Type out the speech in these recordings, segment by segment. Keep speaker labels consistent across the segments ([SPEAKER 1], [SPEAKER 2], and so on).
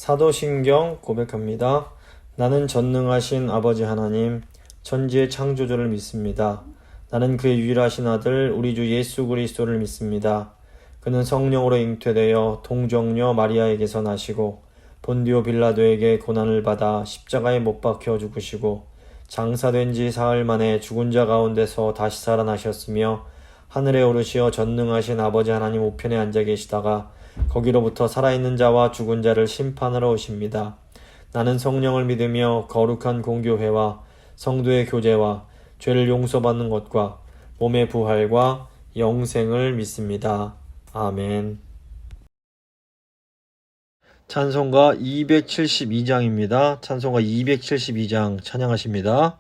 [SPEAKER 1] 사도신경 고백합니다. 나는 전능하신 아버지 하나님, 천지의 창조주를 믿습니다. 나는 그의 유일하신 아들 우리 주 예수 그리스도를 믿습니다. 그는 성령으로 잉태되어 동정녀 마리아에게서 나시고 본디오 빌라도에게 고난을 받아 십자가에 못 박혀 죽으시고 장사된 지 사흘 만에 죽은 자 가운데서 다시 살아나셨으며 하늘에 오르시어 전능하신 아버지 하나님 우편에 앉아 계시다가 거기로부터 살아있는 자와 죽은 자를 심판하러 오십니다. 나는 성령을 믿으며 거룩한 공교회와 성도의 교제와 죄를 용서받는 것과 몸의 부활과 영생을 믿습니다. 아멘. 찬송가 272장입니다. 찬송가 272장 찬양하십니다.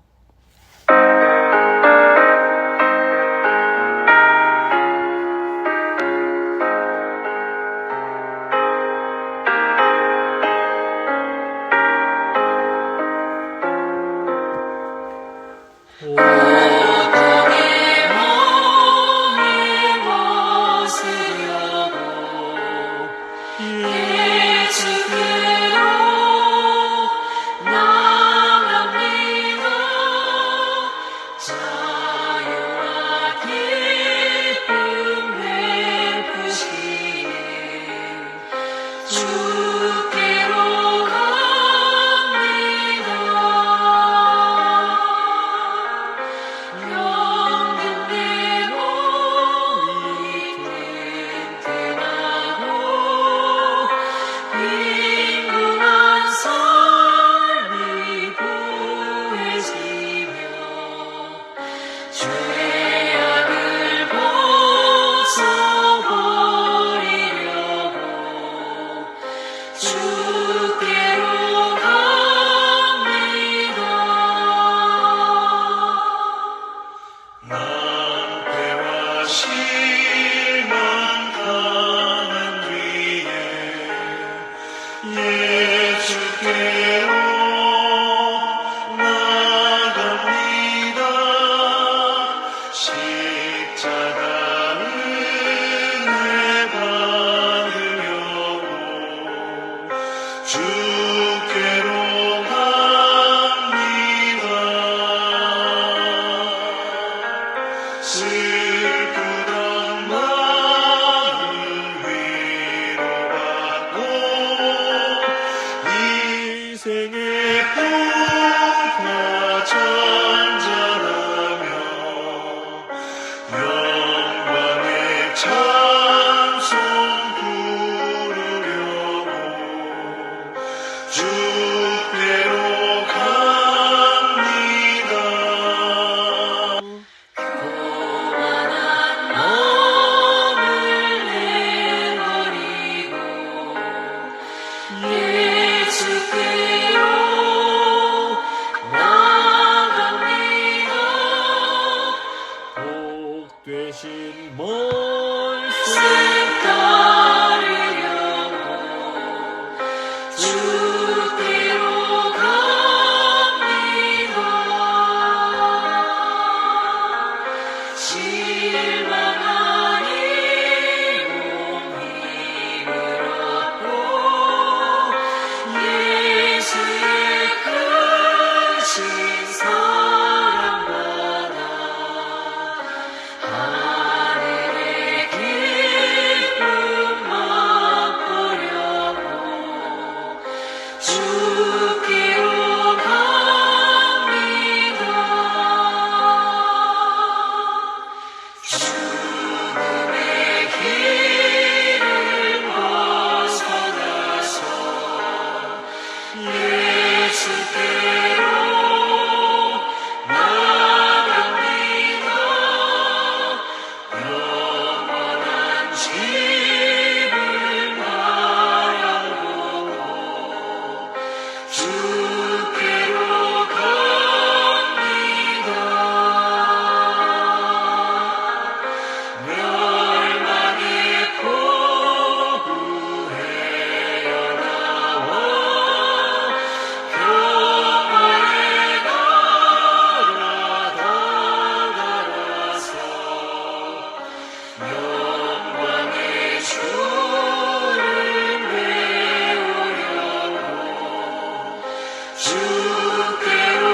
[SPEAKER 2] 주께로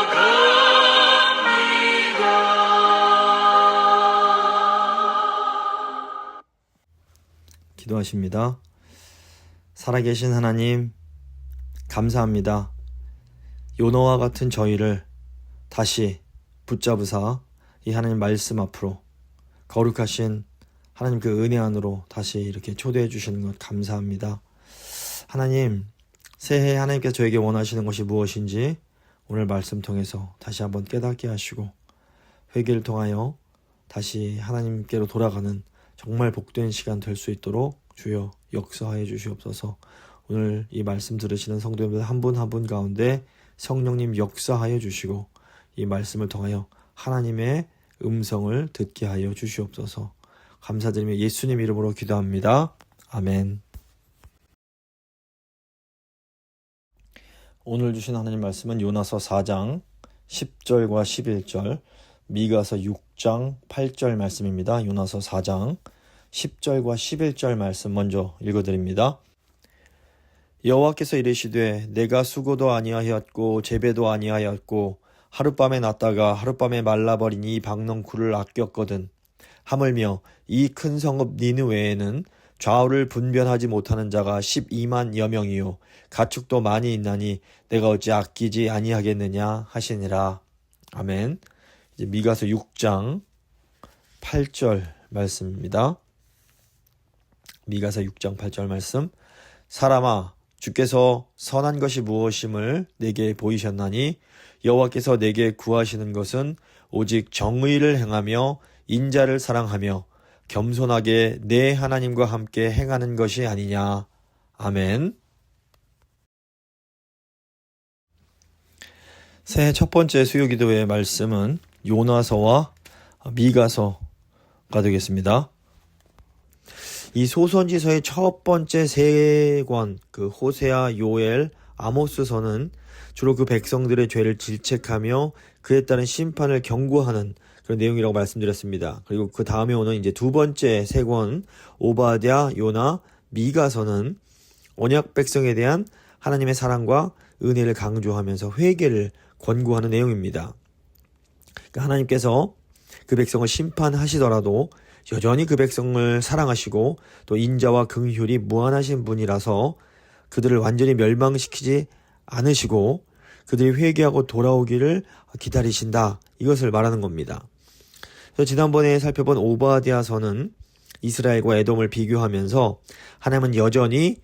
[SPEAKER 2] 갑니다.
[SPEAKER 1] 기도하십니다. 살아계신 하나님, 감사합니다. 요나와 같은 저희를 다시 붙잡으사 이 하나님 말씀 앞으로 거룩하신 하나님 그 은혜 안으로 다시 이렇게 초대해 주시는 것 감사합니다. 하나님, 새해 하나님께서 저에게 원하시는 것이 무엇인지 오늘 말씀 통해서 다시 한번 깨닫게 하시고 회개를 통하여 다시 하나님께로 돌아가는 정말 복된 시간 될 수 있도록 주여 역사하여 주시옵소서. 오늘 이 말씀 들으시는 성도님들 한 분 한 분 가운데 성령님 역사하여 주시고 이 말씀을 통하여 하나님의 음성을 듣게 하여 주시옵소서. 감사드리며 예수님 이름으로 기도합니다. 아멘. 오늘 주신 하나님 말씀은 요나서 4장 10절과 11절, 미가서 6장 8절 말씀입니다. 요나서 4장 10절과 11절 말씀 먼저 읽어드립니다. 여호와께서 이르시되 내가 수고도 아니하였고 재배도 아니하였고 하룻밤에 났다가 하룻밤에 말라버린 이 박넝쿨을 아꼈거든. 하물며 이 큰 성읍 니느웨에는 좌우를 분별하지 못하는 자가 12만여 명이요 가축도 많이 있나니 내가 어찌 아끼지 아니하겠느냐 하시니라. 아멘. 이제 미가서 6장 8절 말씀입니다. 미가서 6장 8절 말씀. 사람아, 주께서 선한 것이 무엇임을 내게 보이셨나니 여호와께서 내게 구하시는 것은 오직 정의를 행하며 인자를 사랑하며 겸손하게 내 하나님과 함께 행하는 것이 아니냐. 아멘. 새해 첫 번째 수요기도의 말씀은 요나서와 미가서가 되겠습니다. 이 소선지서의 첫 번째 세 권, 호세아, 요엘, 아모스서는 주로 그 백성들의 죄를 질책하며 그에 따른 심판을 경고하는 그런 내용이라고 말씀드렸습니다. 그리고 그 다음에 오는 이제 두 번째 세 권, 오바댜, 요나, 미가서는 언약 백성에 대한 하나님의 사랑과 은혜를 강조하면서 회개를 권고하는 내용입니다. 그러니까 하나님께서 그 백성을 심판하시더라도 여전히 그 백성을 사랑하시고 또 인자와 긍휼이 무한하신 분이라서 그들을 완전히 멸망시키지 않으시고 그들이 회개하고 돌아오기를 기다리신다. 이것을 말하는 겁니다. 그래서 지난번에 살펴본 오바댜서는 이스라엘과 에돔을 비교하면서 하나님은 여전히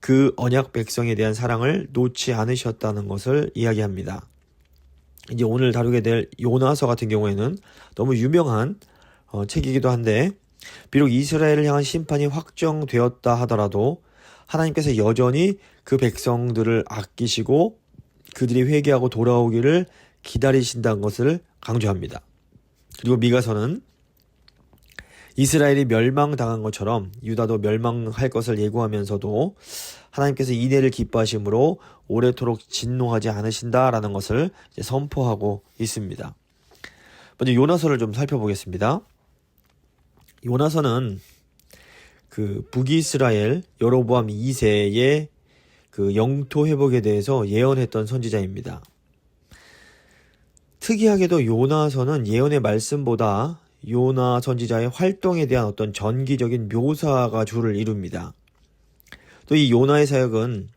[SPEAKER 1] 그 언약 백성에 대한 사랑을 놓지 않으셨다는 것을 이야기합니다. 이제 오늘 다루게 될 요나서 같은 경우에는 너무 유명한 책이기도 한데 비록 이스라엘을 향한 심판이 확정되었다 하더라도 하나님께서 여전히 그 백성들을 아끼시고 그들이 회개하고 돌아오기를 기다리신다는 것을 강조합니다. 그리고 미가서는 이스라엘이 멸망당한 것처럼 유다도 멸망할 것을 예고하면서도 하나님께서 인애를 기뻐하심으로 오래도록 진노하지 않으신다라는 것을 이제 선포하고 있습니다. 먼저 요나서를 좀 살펴보겠습니다. 요나서는 그 북이스라엘 여로보암 2세의 그 영토 회복에 대해서 예언했던 선지자입니다. 특이하게도 요나서는 예언의 말씀보다 요나 선지자의 활동에 대한 어떤 전기적인 묘사가 주를 이룹니다. 또 이 요나의 사역은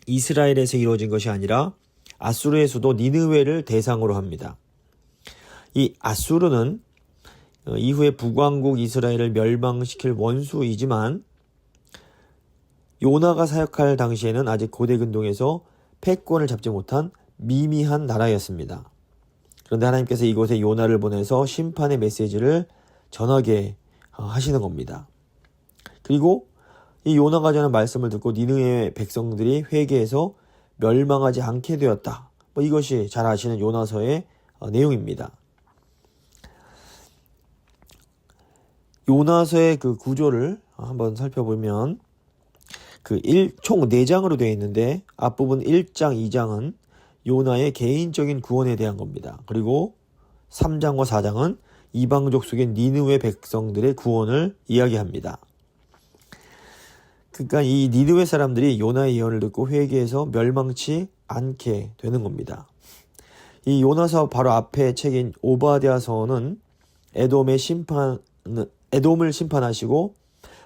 [SPEAKER 1] 이스라엘에서 이루어진 것이 아니라 아수르의 수도 니느웨를 대상으로 합니다. 이 아수르는 이후에 북왕국 이스라엘을 멸망시킬 원수이지만 요나가 사역할 당시에는 아직 고대 근동에서 패권을 잡지 못한 미미한 나라였습니다. 그런데 하나님께서 이곳에 요나를 보내서 심판의 메시지를 전하게 하시는 겁니다. 그리고 이 요나가 전한 말씀을 듣고 니느웨 백성들이 회개해서 멸망하지 않게 되었다. 이것이 잘 아시는 요나서의 내용입니다. 요나서의 그 구조를 한번 살펴보면 총 4장으로 되어 있는데 앞부분 1장, 2장은 요나의 개인적인 구원에 대한 겁니다. 그리고 3장과 4장은 이방족 속의 니느웨 백성들의 구원을 이야기합니다. 그러니까 이 니느웨 사람들이 요나의 예언을 듣고 회개해서 멸망치 않게 되는 겁니다. 이 요나서 바로 앞에 책인 오바댜서는 에돔을 심판하시고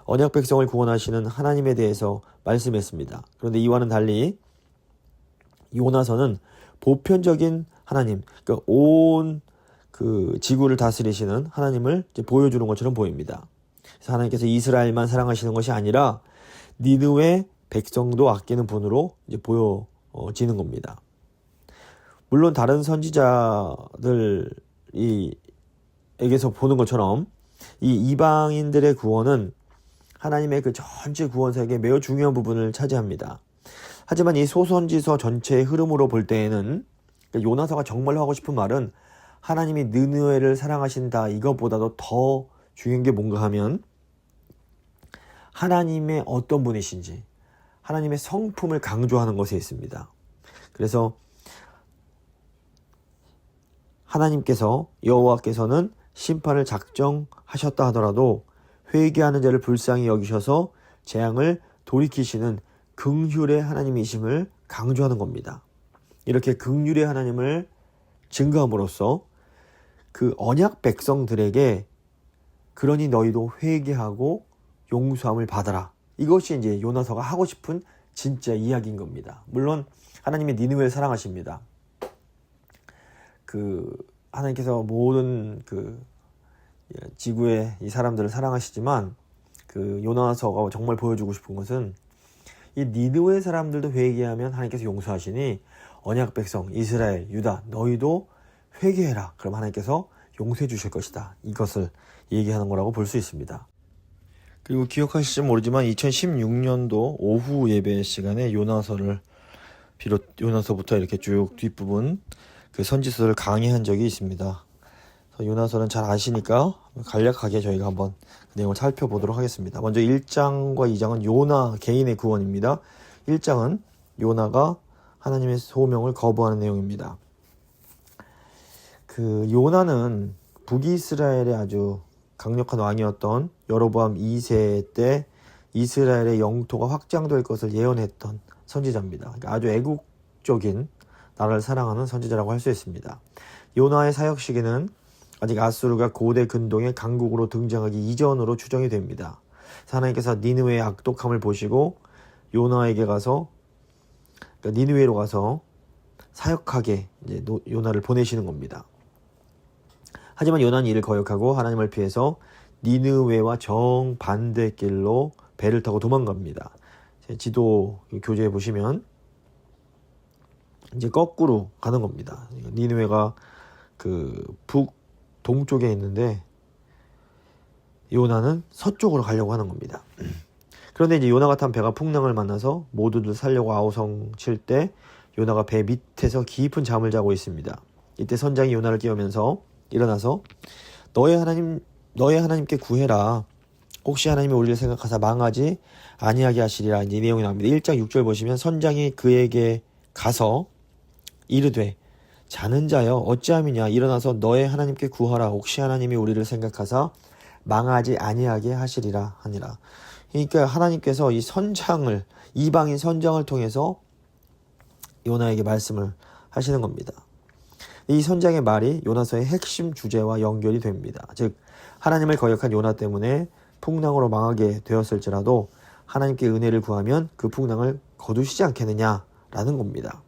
[SPEAKER 1] 언약 백성을 구원하시는 하나님에 대해서 말씀했습니다. 그런데 이와는 달리 요나서는 보편적인 하나님, 그러니까 온 그 지구를 다스리시는 하나님을 이제 보여주는 것처럼 보입니다. 그래서 하나님께서 이스라엘만 사랑하시는 것이 아니라 니느웨 백성도 아끼는 분으로 이제 보여지는 겁니다. 물론 다른 선지자들에게서 보는 것처럼 이 이방인들의 구원은 하나님의 그 전체 구원사역에 매우 중요한 부분을 차지합니다. 하지만 이 소선지서 전체의 흐름으로 볼 때에는 요나서가 정말로 하고 싶은 말은 하나님이 느느웨를 사랑하신다 이것보다도 더 중요한 게 뭔가 하면 하나님의 어떤 분이신지 하나님의 성품을 강조하는 것에 있습니다. 그래서 하나님께서 여호와께서는 심판을 작정하셨다 하더라도 회개하는 자를 불쌍히 여기셔서 재앙을 돌이키시는 긍휼의 하나님이심을 강조하는 겁니다. 이렇게 긍휼의 하나님을 증거함으로써 그 언약 백성들에게 그러니 너희도 회개하고 용서함을 받아라. 이것이 이제 요나서가 하고 싶은 진짜 이야기인 겁니다. 물론 하나님이 니느웨를 사랑하십니다. 하나님께서 모든 지구의 이 사람들을 사랑하시지만 요나서가 정말 보여주고 싶은 것은 이 니느웨 사람들도 회개하면 하나님께서 용서하시니 언약 백성 이스라엘 유다 너희도 회개해라. 그럼 하나님께서 용서해 주실 것이다. 이것을 얘기하는 거라고 볼 수 있습니다. 그리고 기억하실지 모르지만 2016년도 오후 예배 시간에 요나서부터 이렇게 쭉 뒷부분 그 선지서를 강의한 적이 있습니다. 요나서는 잘 아시니까 간략하게 저희가 한번 그 내용을 살펴보도록 하겠습니다. 먼저 1장과 2장은 요나 개인의 구원입니다. 1장은 요나가 하나님의 소명을 거부하는 내용입니다. 요나는 북이스라엘의 아주 강력한 왕이었던 여로보암 2세 때 이스라엘의 영토가 확장될 것을 예언했던 선지자입니다. 그러니까 아주 애국적인 나라를 사랑하는 선지자라고 할 수 있습니다. 요나의 사역 시기는 아직 아수르가 고대 근동의 강국으로 등장하기 이전으로 추정이 됩니다. 하나님께서 니느웨의 악독함을 보시고 요나에게 가서 니느웨로 가서 사역하게 이제 요나를 보내시는 겁니다. 하지만 요나는 이를 거역하고 하나님을 피해서 니느웨와 정반대 길로 배를 타고 도망갑니다. 지도 교재에 보시면 이제 거꾸로 가는 겁니다. 니느웨가 동쪽에 있는데 요나는 서쪽으로 가려고 하는 겁니다. 그런데 이제 요나가 탄 배가 풍랑을 만나서 모두들 살려고 아우성 칠 때 요나가 배 밑에서 깊은 잠을 자고 있습니다. 이때 선장이 요나를 깨우면서 일어나서 너의 하나님께 구해라. 혹시 하나님이 우리를 생각하사 망하지 아니하게 하시리라. 이 내용이 나옵니다. 1장 6절 보시면 선장이 그에게 가서 이르되 자는 자여 어찌함이냐 일어나서 너의 하나님께 구하라. 혹시 하나님이 우리를 생각하사 망하지 아니하게 하시리라 하니라. 그러니까 하나님께서 이 선장을 이방인 선장을 통해서 요나에게 말씀을 하시는 겁니다. 이 선장의 말이 요나서의 핵심 주제와 연결이 됩니다. 즉 하나님을 거역한 요나 때문에 풍랑으로 망하게 되었을지라도 하나님께 은혜를 구하면 그 풍랑을 거두시지 않겠느냐라는 겁니다.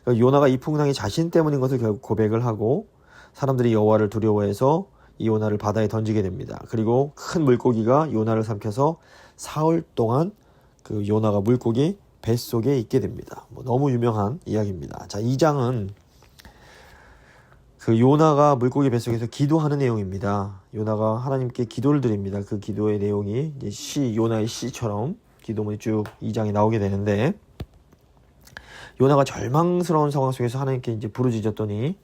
[SPEAKER 1] 요나가 이 풍랑이 자신 때문인 것을 결국 고백을 하고 사람들이 여호와를 두려워해서 이 요나를 바다에 던지게 됩니다. 그리고 큰 물고기가 요나를 삼켜서 사흘 동안 요나가 물고기 뱃속에 있게 됩니다. 너무 유명한 이야기입니다. 자, 2장은 요나가 물고기 뱃속에서 기도하는 내용입니다. 요나가 하나님께 기도를 드립니다. 그 기도의 내용이 이제 요나의 시처럼 기도문이 쭉 2장에 나오게 되는데 요나가 절망스러운 상황 속에서 하나님께 이제 부르짖었더니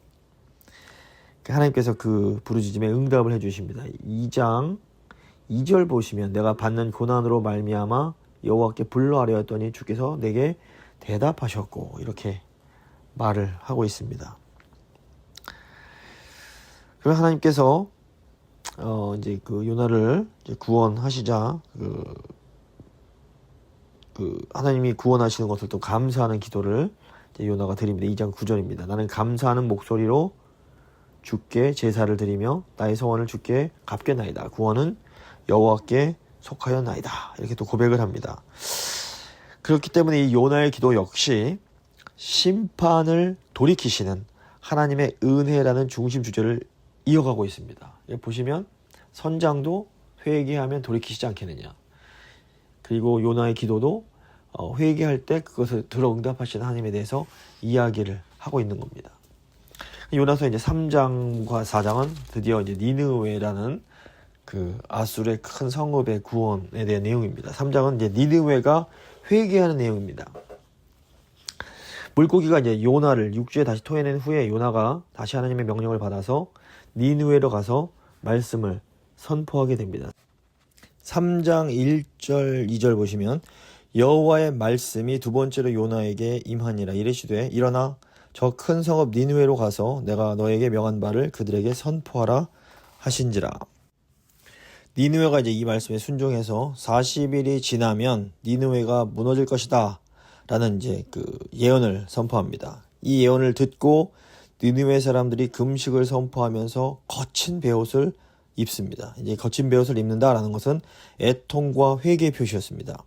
[SPEAKER 1] 하나님께서 그 부르짖음에 응답을 해주십니다. 2장 2절 보시면 내가 받는 고난으로 말미암아 여호와께 불러하려 했더니 주께서 내게 대답하셨고 이렇게 말을 하고 있습니다. 그래서 하나님께서 이제 요나를 이제 구원하시자 하나님이 구원하시는 것을 또 감사하는 기도를 요나가 드립니다. 2장 9절입니다. 나는 감사하는 목소리로 주께 제사를 드리며 나의 소원을 주께 갚겠나이다. 구원은 여호와께 속하였나이다. 이렇게 또 고백을 합니다. 그렇기 때문에 이 요나의 기도 역시 심판을 돌이키시는 하나님의 은혜라는 중심 주제를 이어가고 있습니다. 보시면 선장도 회개하면 돌이키시지 않겠느냐. 그리고 요나의 기도도 회개할 때 그것을 들어 응답하시는 하나님에 대해서 이야기를 하고 있는 겁니다. 요나서 이제 3장과 4장은 드디어 이제 니느웨라는 아술의 큰 성읍의 구원에 대한 내용입니다. 3장은 이제 니느웨가 회개하는 내용입니다. 물고기가 이제 요나를 육지에 다시 토해낸 후에 요나가 다시 하나님의 명령을 받아서 니느웨로 가서 말씀을 선포하게 됩니다. 3장 1절 2절 보시면 여호와의 말씀이 두 번째로 요나에게 임하니라. 이르시되 일어나 저 큰 성읍 니느웨로 가서 내가 너에게 명한 바를 그들에게 선포하라 하신지라. 니느웨가 이제 이 말씀에 순종해서 40일이 지나면 니느웨가 무너질 것이다 라는 이제 예언을 선포합니다. 이 예언을 듣고 니느웨 사람들이 금식을 선포하면서 거친 베옷을 입습니다. 이제 거친 베옷을 입는다라는 것은 애통과 회개의 표시였습니다.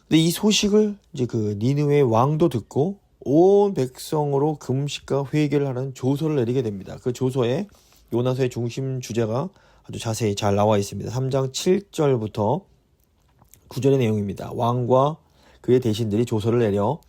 [SPEAKER 1] 근데 이 소식을 이제 니느웨 왕도 듣고 온 백성으로 금식과 회개를 하는 조서를 내리게 됩니다. 그 조서에 요나서의 중심 주제가 아주 자세히 잘 나와 있습니다. 3장 7절부터 9절의 내용입니다. 왕과 그의 대신들이 조서를 내려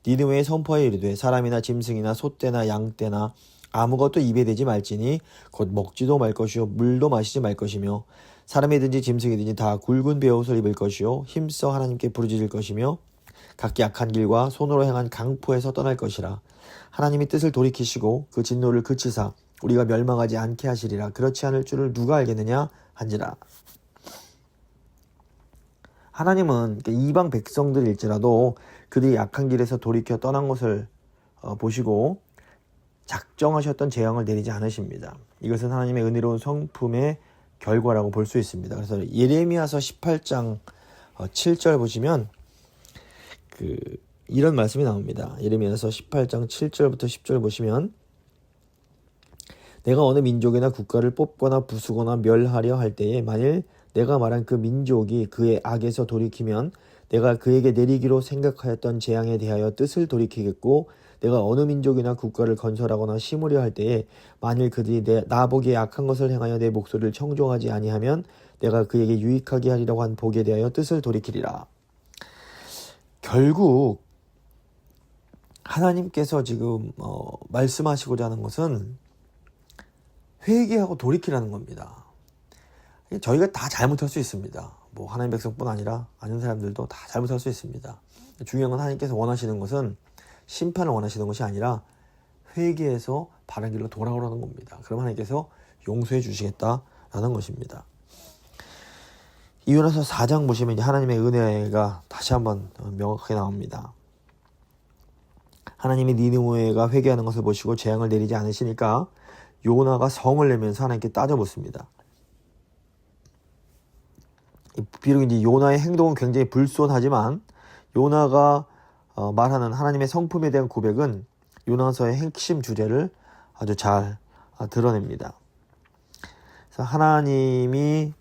[SPEAKER 1] 니느웨에 선포하여 이르되 사람이나 짐승이나 소떼나 양떼나 아무것도 입에 대지 말지니 곧 먹지도 말 것이요 물도 마시지 말 것이며 사람이든지 짐승이든지 다 굵은 베옷을 입을 것이요 힘써 하나님께 부르짖을 것이며 각기 악한 길과 손으로 행한 강포에서 떠날 것이라. 하나님이 뜻을 돌이키시고 그 진노를 그치사 우리가 멸망하지 않게 하시리라. 그렇지 않을 줄을 누가 알겠느냐 한지라. 하나님은 이방 백성들일지라도 그들이 악한 길에서 돌이켜 떠난 것을 보시고 작정하셨던 재앙을 내리지 않으십니다. 이것은 하나님의 은혜로운 성품의 결과라고 볼 수 있습니다. 그래서 예레미야서 18장 7절 보시면 이런 말씀이 나옵니다. 예레미야서 18장 7절부터 10절 보시면 내가 어느 민족이나 국가를 뽑거나 부수거나 멸하려 할 때에 만일 내가 말한 그 민족이 그의 악에서 돌이키면 내가 그에게 내리기로 생각하였던 재앙에 대하여 뜻을 돌이키겠고 내가 어느 민족이나 국가를 건설하거나 심으려 할 때에 만일 그들이 나보기에 악한 것을 행하여 내 목소리를 청종하지 아니하면 내가 그에게 유익하게 하리라고 한 복에 대하여 뜻을 돌이키리라. 결국 하나님께서 지금 말씀하시고자 하는 것은 회개하고 돌이키라는 겁니다. 저희가 다 잘못할 수 있습니다. 하나님 백성뿐 아니라 아는 사람들도 다 잘못할 수 있습니다. 중요한 건 하나님께서 원하시는 것은 심판을 원하시는 것이 아니라 회개해서 바른 길로 돌아오라는 겁니다. 그럼 하나님께서 용서해 주시겠다라는 것입니다. 이유라서 4장 보시면 이제 하나님의 은혜가 다시 한번 명확하게 나옵니다. 하나님이 니느웨가 회개하는 것을 보시고 재앙을 내리지 않으시니까 요나가 성을 내면서 하나님께 따져 묻습니다. 비록 이제 요나의 행동은 굉장히 불손하지만 요나가 말하는 하나님의 성품에 대한 고백은 요나서의 핵심 주제를 아주 잘 드러냅니다. 그래서 하나님이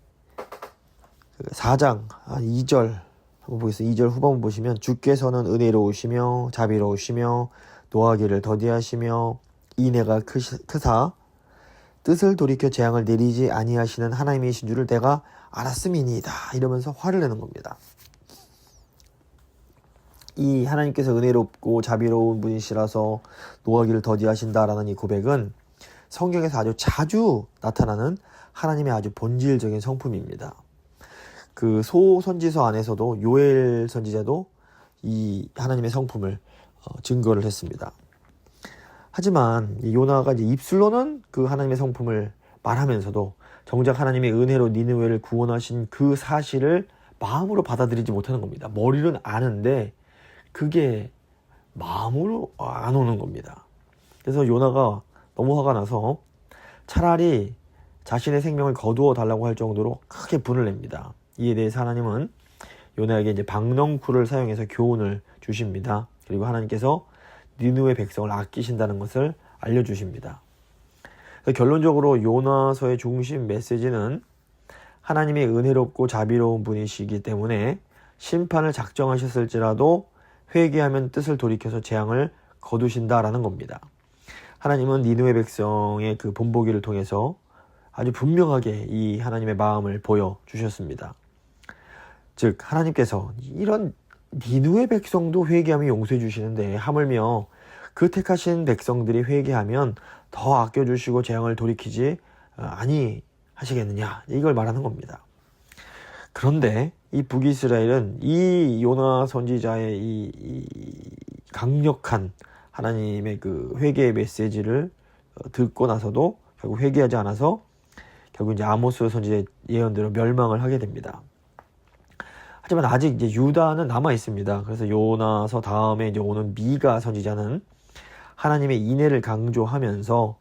[SPEAKER 1] 4장 2절 한번 보겠습니다. 2절 후반부 보시면 주께서는 은혜로우시며 자비로우시며 노하기를 더디하시며 인애가 크사 뜻을 돌이켜 재앙을 내리지 아니하시는 하나님이신 줄을 내가 알았음이니이다. 이러면서 화를 내는 겁니다. 이 하나님께서 은혜롭고 자비로운 분이시라서 노하기를 더디하신다라는 이 고백은 성경에서 아주 자주 나타나는 하나님의 아주 본질적인 성품입니다. 소선지서 안에서도 요엘 선지자도 이 하나님의 성품을 증거를 했습니다. 하지만 요나가 이제 입술로는 그 하나님의 성품을 말하면서도 정작 하나님의 은혜로 니느웨를 구원하신 그 사실을 마음으로 받아들이지 못하는 겁니다. 머리로는 아는데 그게 마음으로 안 오는 겁니다. 그래서 요나가 너무 화가 나서 차라리 자신의 생명을 거두어 달라고 할 정도로 크게 분을 냅니다. 이에 대해서 하나님은
[SPEAKER 2] 요나에게 이제 박넝쿨을 사용해서 교훈을 주십니다. 그리고 하나님께서 니느웨 백성을 아끼신다는 것을 알려주십니다. 결론적으로 요나서의 중심 메시지는 하나님이 은혜롭고 자비로운 분이시기 때문에 심판을 작정하셨을지라도 회개하면 뜻을 돌이켜서 재앙을 거두신다라는 겁니다. 하나님은 니느웨 백성의 그 본보기를 통해서 아주 분명하게 이 하나님의 마음을 보여주셨습니다. 즉 하나님께서 이런 니느웨 백성도 회개하면 용서해 주시는데 하물며 그 택하신 백성들이 회개하면 더 아껴주시고 재앙을 돌이키지 아니하시겠느냐, 이걸 말하는 겁니다. 그런데 이 북이스라엘은 이 요나 선지자의 이 강력한 하나님의 그 회개의 메시지를 듣고 나서도 결국 회개하지 않아서 결국 이제 아모스 선지자의 예언대로 멸망을 하게 됩니다. 하지만 아직 이제 유다는 남아 있습니다. 그래서 요나서 다음에 이제 오는 미가 선지자는 하나님의 인애를 강조하면서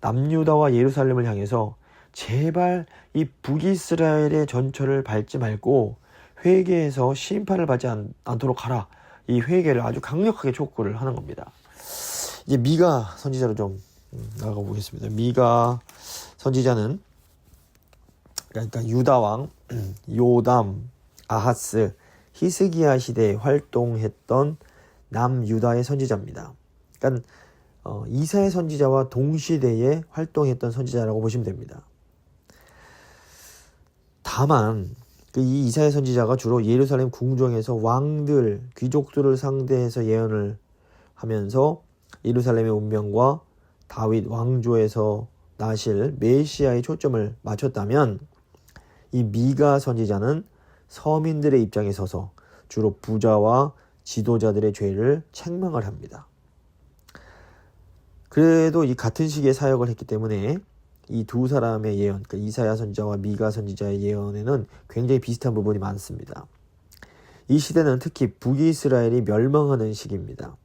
[SPEAKER 2] 남유다와 예루살렘을 향해서 제발 이 북이스라엘의 전철을 밟지 말고 회개해서 심판을 받지 않도록 하라. 이 회개를 아주 강력하게 촉구를 하는 겁니다. 이제 미가 선지자로 좀 나가 보겠습니다. 미가 선지자는 그러니까 유다 왕 요담, 아하스, 히스기야 시대에 활동했던 남유다의 선지자입니다. 그러니까 이사야 선지자와 동시대에 활동했던 선지자라고 보시면 됩니다. 다만 이 이사야 선지자가 주로 예루살렘 궁정에서 왕들, 귀족들을 상대해서 예언을 하면서 예루살렘의 운명과 다윗 왕조에서 나실 메시아의 초점을 맞췄다면 이 미가 선지자는 서민들의 입장에 서서 주로 부자와 지도자들의 죄를 책망을 합니다. 그래도 이 같은 시기에 사역을 했기 때문에 이 두 사람의 예언, 그러니까 이사야 선지자와 미가 선지자의 예언에는 굉장히 비슷한 부분이 많습니다. 이 시대는 특히 북이스라엘이 멸망하는 시기입니다.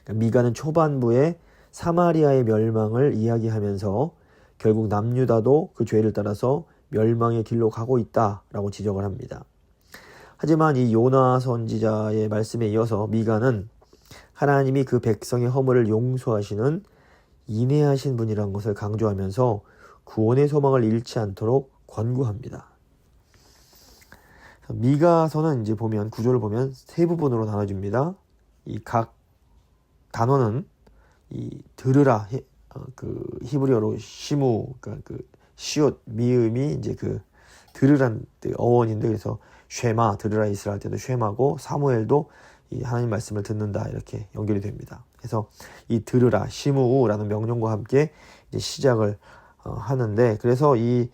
[SPEAKER 2] 그러니까 미가는 초반부에 사마리아의 멸망을 이야기하면서 결국 남유다도 그 죄를 따라서 멸망의 길로 가고 있다라고 지적을 합니다. 하지만 이 요나 선지자의 말씀에 이어서 미가는 하나님이 그 백성의 허물을 용서하시는 인애하신 분이라는 것을 강조하면서 구원의 소망을 잃지 않도록 권고합니다. 미가서는 이제 보면 구조를 보면 세 부분으로 나눠집니다. 이 각 단어는 이 들으라, 그 히브리어로 시무, 그러니까 그 시옷 미음이 이제 그 들으란 어원인데, 그래서 쉐마, 들으라 이스라엘 때도 쉐마고, 사무엘도 이 하나님 말씀을 듣는다 이렇게 연결이 됩니다. 그래서 이 들으라 시무라는 명령과 함께 이제 시작을 하는데, 그래서 이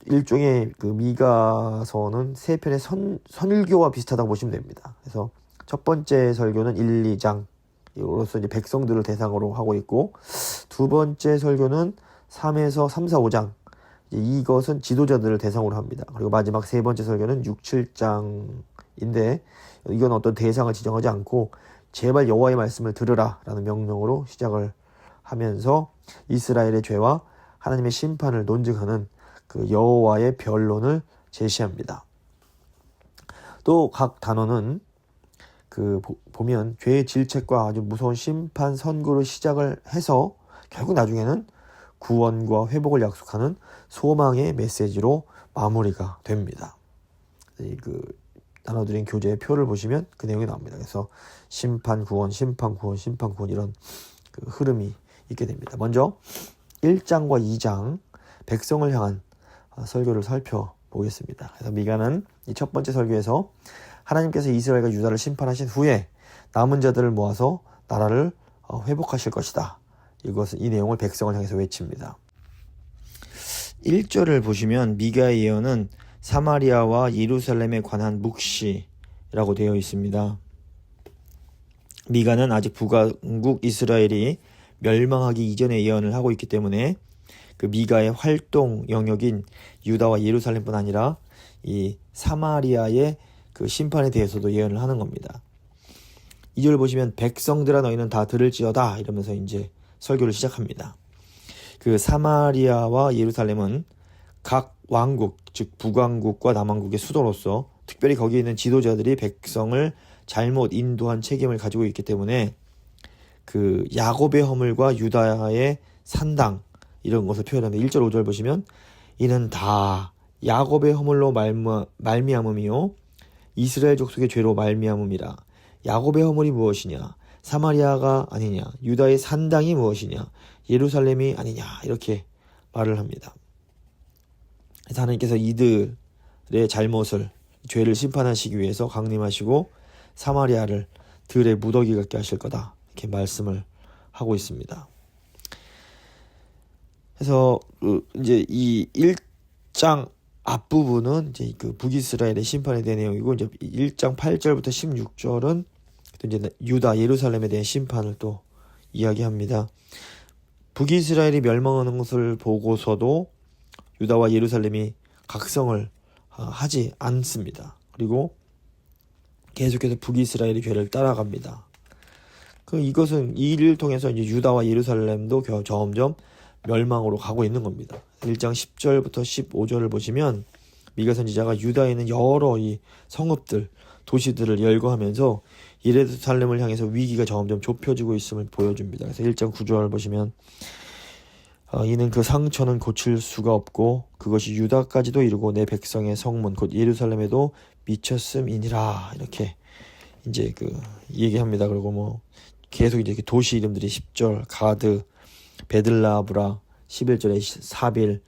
[SPEAKER 2] 일종의 그 미가서는 세 편의 선일교와 비슷하다고 보시면 됩니다. 그래서 첫 번째 설교는 1, 2장 이로써 이제 백성들을 대상으로 하고 있고, 두 번째 설교는 3에서 3, 4, 5장 이것은 지도자들을 대상으로 합니다. 그리고 마지막 세 번째 설교는 6, 7장인데 이건 어떤 대상을 지정하지 않고 제발 여호와의 말씀을 들으라 라는 명령으로 시작을 하면서 이스라엘의 죄와 하나님의 심판을 논증하는 그 여호와의 변론을 제시합니다. 또 각 단어는 그 보면 죄의 질책과 아주 무서운 심판 선고를 시작을 해서 결국 나중에는 구원과 회복을 약속하는 소망의 메시지로 마무리가 됩니다. 그 나눠드린 교재의 표를 보시면 그 내용이 나옵니다. 그래서 심판, 구원, 심판, 구원, 심판, 구원 이런 그 흐름이 있게 됩니다. 먼저 1장과 2장 백성을 향한 설교를 살펴보겠습니다. 그래서 미가는 이 첫 번째 설교에서 하나님께서 이스라엘과 유다를 심판하신 후에 남은 자들을 모아서 나라를 회복하실 것이다. 이 내용을 백성을 향해서 외칩니다. 1절을 보시면 미가의 예언은 사마리아와 예루살렘에 관한 묵시라고 되어 있습니다. 미가는 아직 북왕국 이스라엘이 멸망하기 이전에 예언을 하고 있기 때문에 그 미가의 활동 영역인 유다와 예루살렘뿐 아니라 이 사마리아의 그 심판에 대해서도 예언을 하는 겁니다. 2절 보시면 백성들아 너희는 다 들을지어다 이러면서 이제 설교를 시작합니다. 그 사마리아와 예루살렘은 각 왕국, 즉 북왕국과 남왕국의 수도로서 특별히 거기 있는 지도자들이 백성을 잘못 인도한 책임을 가지고 있기 때문에 그 야곱의 허물과 유다의 산당 이런 것을 표현합니다. 1절 5절 보시면 이는 다 야곱의 허물로 말미암음이요 이스라엘 족속의 죄로 말미암음이라. 야곱의 허물이 무엇이냐? 사마리아가 아니냐? 유다의 산당이 무엇이냐? 예루살렘이 아니냐? 이렇게 말을 합니다. 그래서 하나님께서 이들의 잘못을 죄를 심판하시기 위해서 강림하시고 사마리아를 들의 무더기 같게 하실 거다 이렇게 말씀을 하고 있습니다. 그래서 이제 이 1장 앞부분은 이제 그 북이스라엘의 심판에 대한 내용이고 이제 1장 8절부터 16절은 이제 유다 예루살렘에 대한 심판을 또 이야기합니다. 북이스라엘이 멸망하는 것을 보고서도 유다와 예루살렘이 각성을 하지 않습니다. 그리고 계속해서 북이스라엘의 죄를 따라갑니다. 이것은 이 일을 통해서 이제 유다와 예루살렘도 점점 멸망으로 가고 있는 겁니다. 1장 10절부터 15절을 보시면 미가 선지자가 유다에 있는 여러 이 성읍들, 도시들을 열거하면서 예루살렘을 향해서 위기가 점점 좁혀지고 있음을 보여줍니다. 그래서 1장 9절을 보시면 이는 그 상처는 고칠 수가 없고 그것이 유다까지도 이르고 내 백성의 성문 곧 예루살렘에도 미쳤음이니라 이렇게 이제 얘기합니다. 그리고 뭐 계속 이제 도시 이름들이 10절 가드, 베들라브라, 11절에 사빌,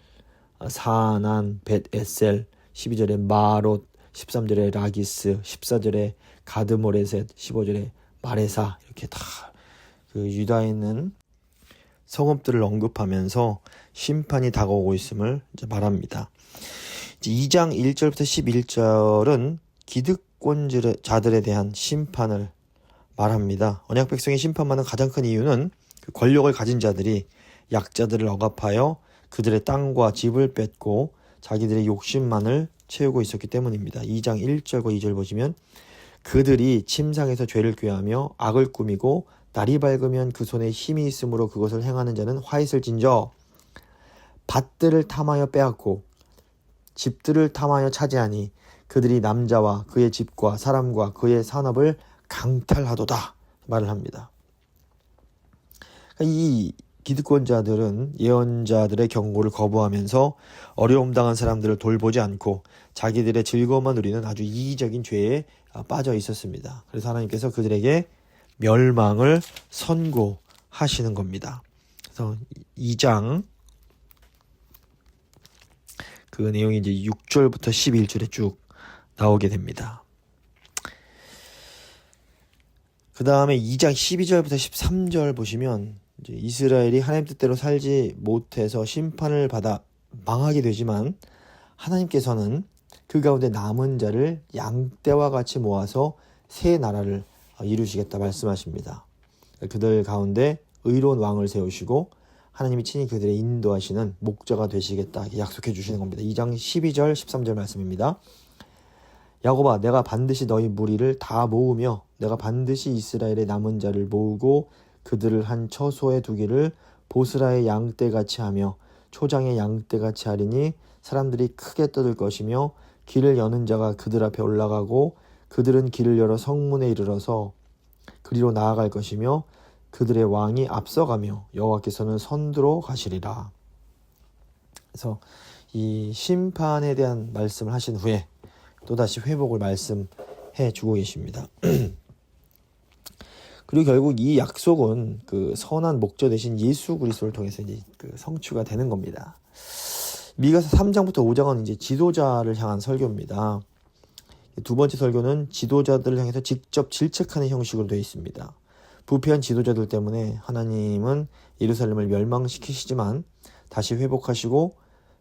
[SPEAKER 2] 사난, 벳에셀, 12절에 마롯, 13절에 라기스, 14절에 가드모레셋, 15절에 마레사 이렇게 다 유다에 있는 성읍들을 언급하면서 심판이 다가오고 있음을 이제 말합니다. 이제 2장 1절부터 11절은 기득권자들에 대한 심판을 말합니다. 언약 백성의 심판받는 가장 큰 이유는 그 권력을 가진 자들이 약자들을 억압하여 그들의 땅과 집을 뺏고 자기들의 욕심만을 채우고 있었기 때문입니다. 2장 1절과 2절 보시면 그들이 침상에서 죄를 꾀하며 악을 꾸미고 날이 밝으면 그 손에 힘이 있으므로 그것을 행하는 자는 화 있을진저 밭들을 탐하여 빼앗고 집들을 탐하여 차지하니 그들이 남자와 그의 집과 사람과 그의 산업을 강탈하도다 말을 합니다. 이 기득권자들은 예언자들의 경고를 거부하면서 어려움 당한 사람들을 돌보지 않고 자기들의 즐거움만 누리는 아주 이기적인 죄에 빠져 있었습니다. 그래서 하나님께서 그들에게 멸망을 선고하시는 겁니다. 그래서 2장 그 내용이 이제 6절부터 11절에 쭉 나오게 됩니다. 그 다음에 2장 12절부터 13절 보시면 이제 이스라엘이 하나님 뜻대로 살지 못해서 심판을 받아 망하게 되지만 하나님께서는 그 가운데 남은 자를 양떼와 같이 모아서 새 나라를 이루시겠다 말씀하십니다. 그들 가운데 의로운 왕을 세우시고 하나님이 친히 그들의 인도하시는 목자가 되시겠다 약속해 주시는 겁니다. 2장 12절 13절 말씀입니다. 야곱아 내가 반드시 너희 무리를 다 모으며 내가 반드시 이스라엘의 남은 자를 모으고 그들을 한 처소에 두기를 보스라의 양떼같이 하며 초장의 양떼같이 하리니 사람들이 크게 떠들 것이며 길을 여는 자가 그들 앞에 올라가고 그들은 길을 열어 성문에 이르러서 그리로 나아갈 것이며 그들의 왕이 앞서가며 여호와께서는 선두로 가시리라. 그래서 이 심판에 대한 말씀을 하신 후에 또다시 회복을 말씀해 주고 계십니다. 그리고 결국 이 약속은 그 선한 목자 되신 예수 그리스도를 통해서 이제 그 성취가 되는 겁니다. 미가서 3장부터 5장은 이제 지도자를 향한 설교입니다. 두 번째 설교는 지도자들을 향해서 직접 질책하는 형식으로 되어 있습니다. 부패한 지도자들 때문에 하나님은 예루살렘을 멸망시키시지만 다시 회복하시고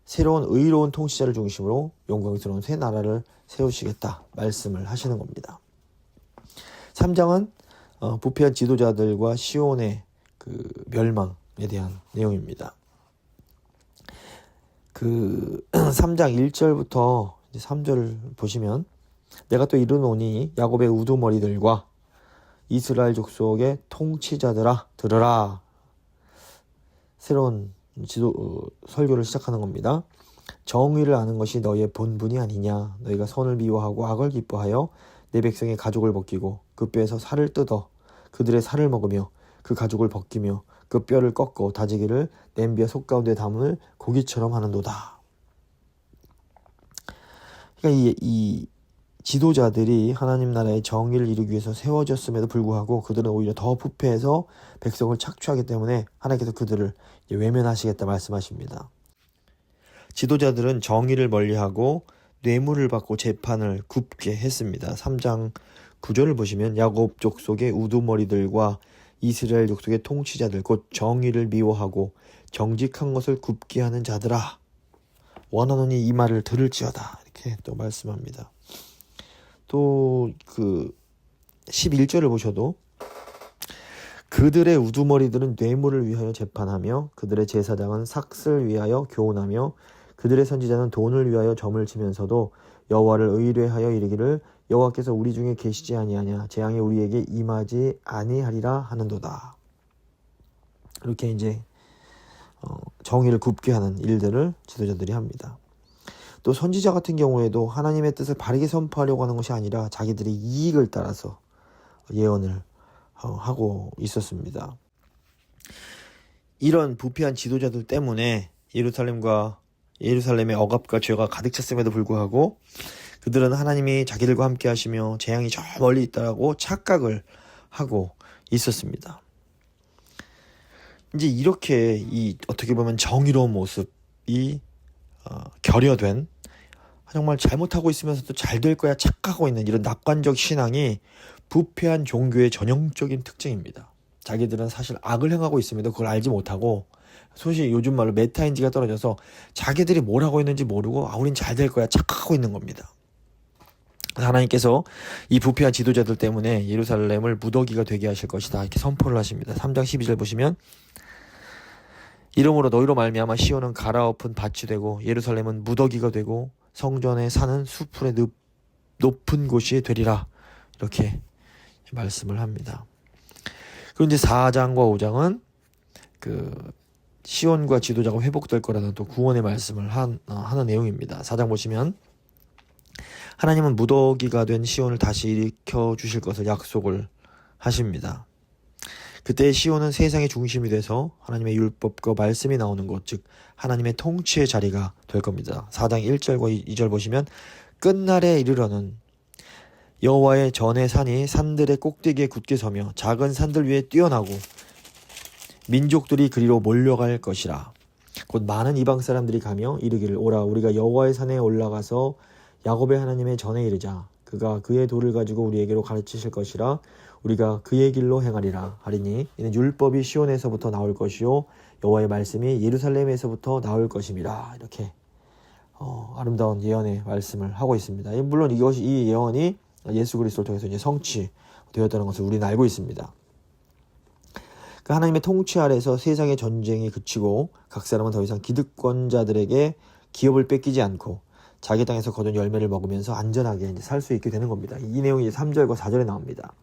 [SPEAKER 2] 새로운 의로운 통치자를 중심으로 영광스러운 새 나라를 세우시겠다 말씀을 하시는 겁니다. 3장은 부패한 지도자들과 시온의 그 멸망에 대한 내용입니다. 그 3장 1절부터 3절을 보시면 내가 또 이르노니 야곱의 우두머리들과 이스라엘 족속의 통치자들아 들으라. 새로운 설교를 시작하는 겁니다. 정의를 아는 것이 너희의 본분이 아니냐. 너희가 선을 미워하고 악을 기뻐하여 내 백성의 가죽을 벗기고 그 뼈에서 살을 뜯어 그들의 살을 먹으며 그 가죽을 벗기며 그 뼈를 꺾어 다지기를 냄비와 솥 가운데 담을 고기처럼 하는도다. 그러니까 이 지도자들이 하나님 나라의 정의를 이루기 위해서 세워졌음에도 불구하고 그들은 오히려 더 부패해서 백성을 착취하기 때문에 하나님께서 그들을 외면하시겠다 말씀하십니다. 지도자들은 정의를 멀리하고 뇌물을 받고 재판을 굽게 했습니다. 3장 9절을 보시면 야곱 족속의 우두머리들과 이스라엘 족속의 통치자들 곧 정의를 미워하고 정직한 것을 굽게 하는 자들아 원하노니 이 말을 들을지어다 이렇게 또 말씀합니다. 또 그 11절을 보셔도 그들의 우두머리들은 뇌물을 위하여 재판하며 그들의 제사장은 삭슬 위하여 교훈하며 그들의 선지자는 돈을 위하여 점을 치면서도 여호와를 의뢰하여 이르기를 여호와께서 우리 중에 계시지 아니하냐 재앙이 우리에게 임하지 아니하리라 하는도다. 이렇게 이제 정의를 굽게 하는 일들을 지도자들이 합니다. 또 선지자 같은 경우에도 하나님의 뜻을 바르게 선포하려고 하는 것이 아니라 자기들의 이익을 따라서 예언을 하고 있었습니다. 이런 부패한 지도자들 때문에 예루살렘의 억압과 죄가 가득 찼음에도 불구하고 그들은 하나님이 자기들과 함께 하시며 재앙이 저 멀리 있다고 착각을 하고 있었습니다. 이제 이렇게 이 어떻게 보면 정의로운 모습이 결여된 정말 잘못하고 있으면서도 잘 될 거야 착각하고 있는 이런 낙관적 신앙이 부패한 종교의 전형적인 특징입니다. 자기들은 사실 악을 행하고 있음에도 그걸 알지 못하고 소위 요즘 말로 메타인지가 떨어져서 자기들이 뭘 하고 있는지 모르고 우린 잘 될 거야 착각하고 있는 겁니다. 하나님께서 이 부패한 지도자들 때문에 예루살렘을 무더기가 되게 하실 것이다 이렇게 선포를 하십니다. 3장 12절 보시면 이러므로 너희로 말미암아 시온은 갈아엎은 밭이 되고 예루살렘은 무더기가 되고 성전의 산은 수풀의 높은 곳이 되리라 이렇게 말씀을 합니다. 그리고 이제 4장과 5장은 그 시온과 지도자가 회복될 거라는 또 구원의 말씀을 하는 내용입니다. 4장 보시면 하나님은 무더기가 된 시온을 다시 일으켜 주실 것을 약속을 하십니다. 그때 시온은 세상의 중심이 돼서 하나님의 율법과 말씀이 나오는 곳, 즉 하나님의 통치의 자리가 될 겁니다. 4장 1절과 2절 보시면 끝날에 이르러는 여호와의 전의 산이 산들의 꼭대기에 굳게 서며 작은 산들 위에 뛰어나고 민족들이 그리로 몰려갈 것이라. 곧 많은 이방 사람들이 가며 이르기를 오라 우리가 여호와의 산에 올라가서 야곱의 하나님의 전에 이르자. 그가 그의 도를 가지고 우리에게로 가르치실 것이라. 우리가 그의 길로 행하리라 하리니 이는 율법이 시온에서부터 나올 것이요 여호와의 말씀이 예루살렘에서부터 나올 것임이라. 이렇게 아름다운 예언의 말씀을 하고 있습니다. 물론 이 예언이 예수 그리스도를 통해서 이제 성취되었다는 것을 우리는 알고 있습니다. 그 하나님의 통치 아래에서 세상의 전쟁이 그치고 각 사람은 더 이상 기득권자들에게 기업을 뺏기지 않고 자기 땅에서 거둔 열매를 먹으면서 안전하게 살 수 있게 되는 겁니다. 이 내용이 이제 3절과 4절에 나옵니다.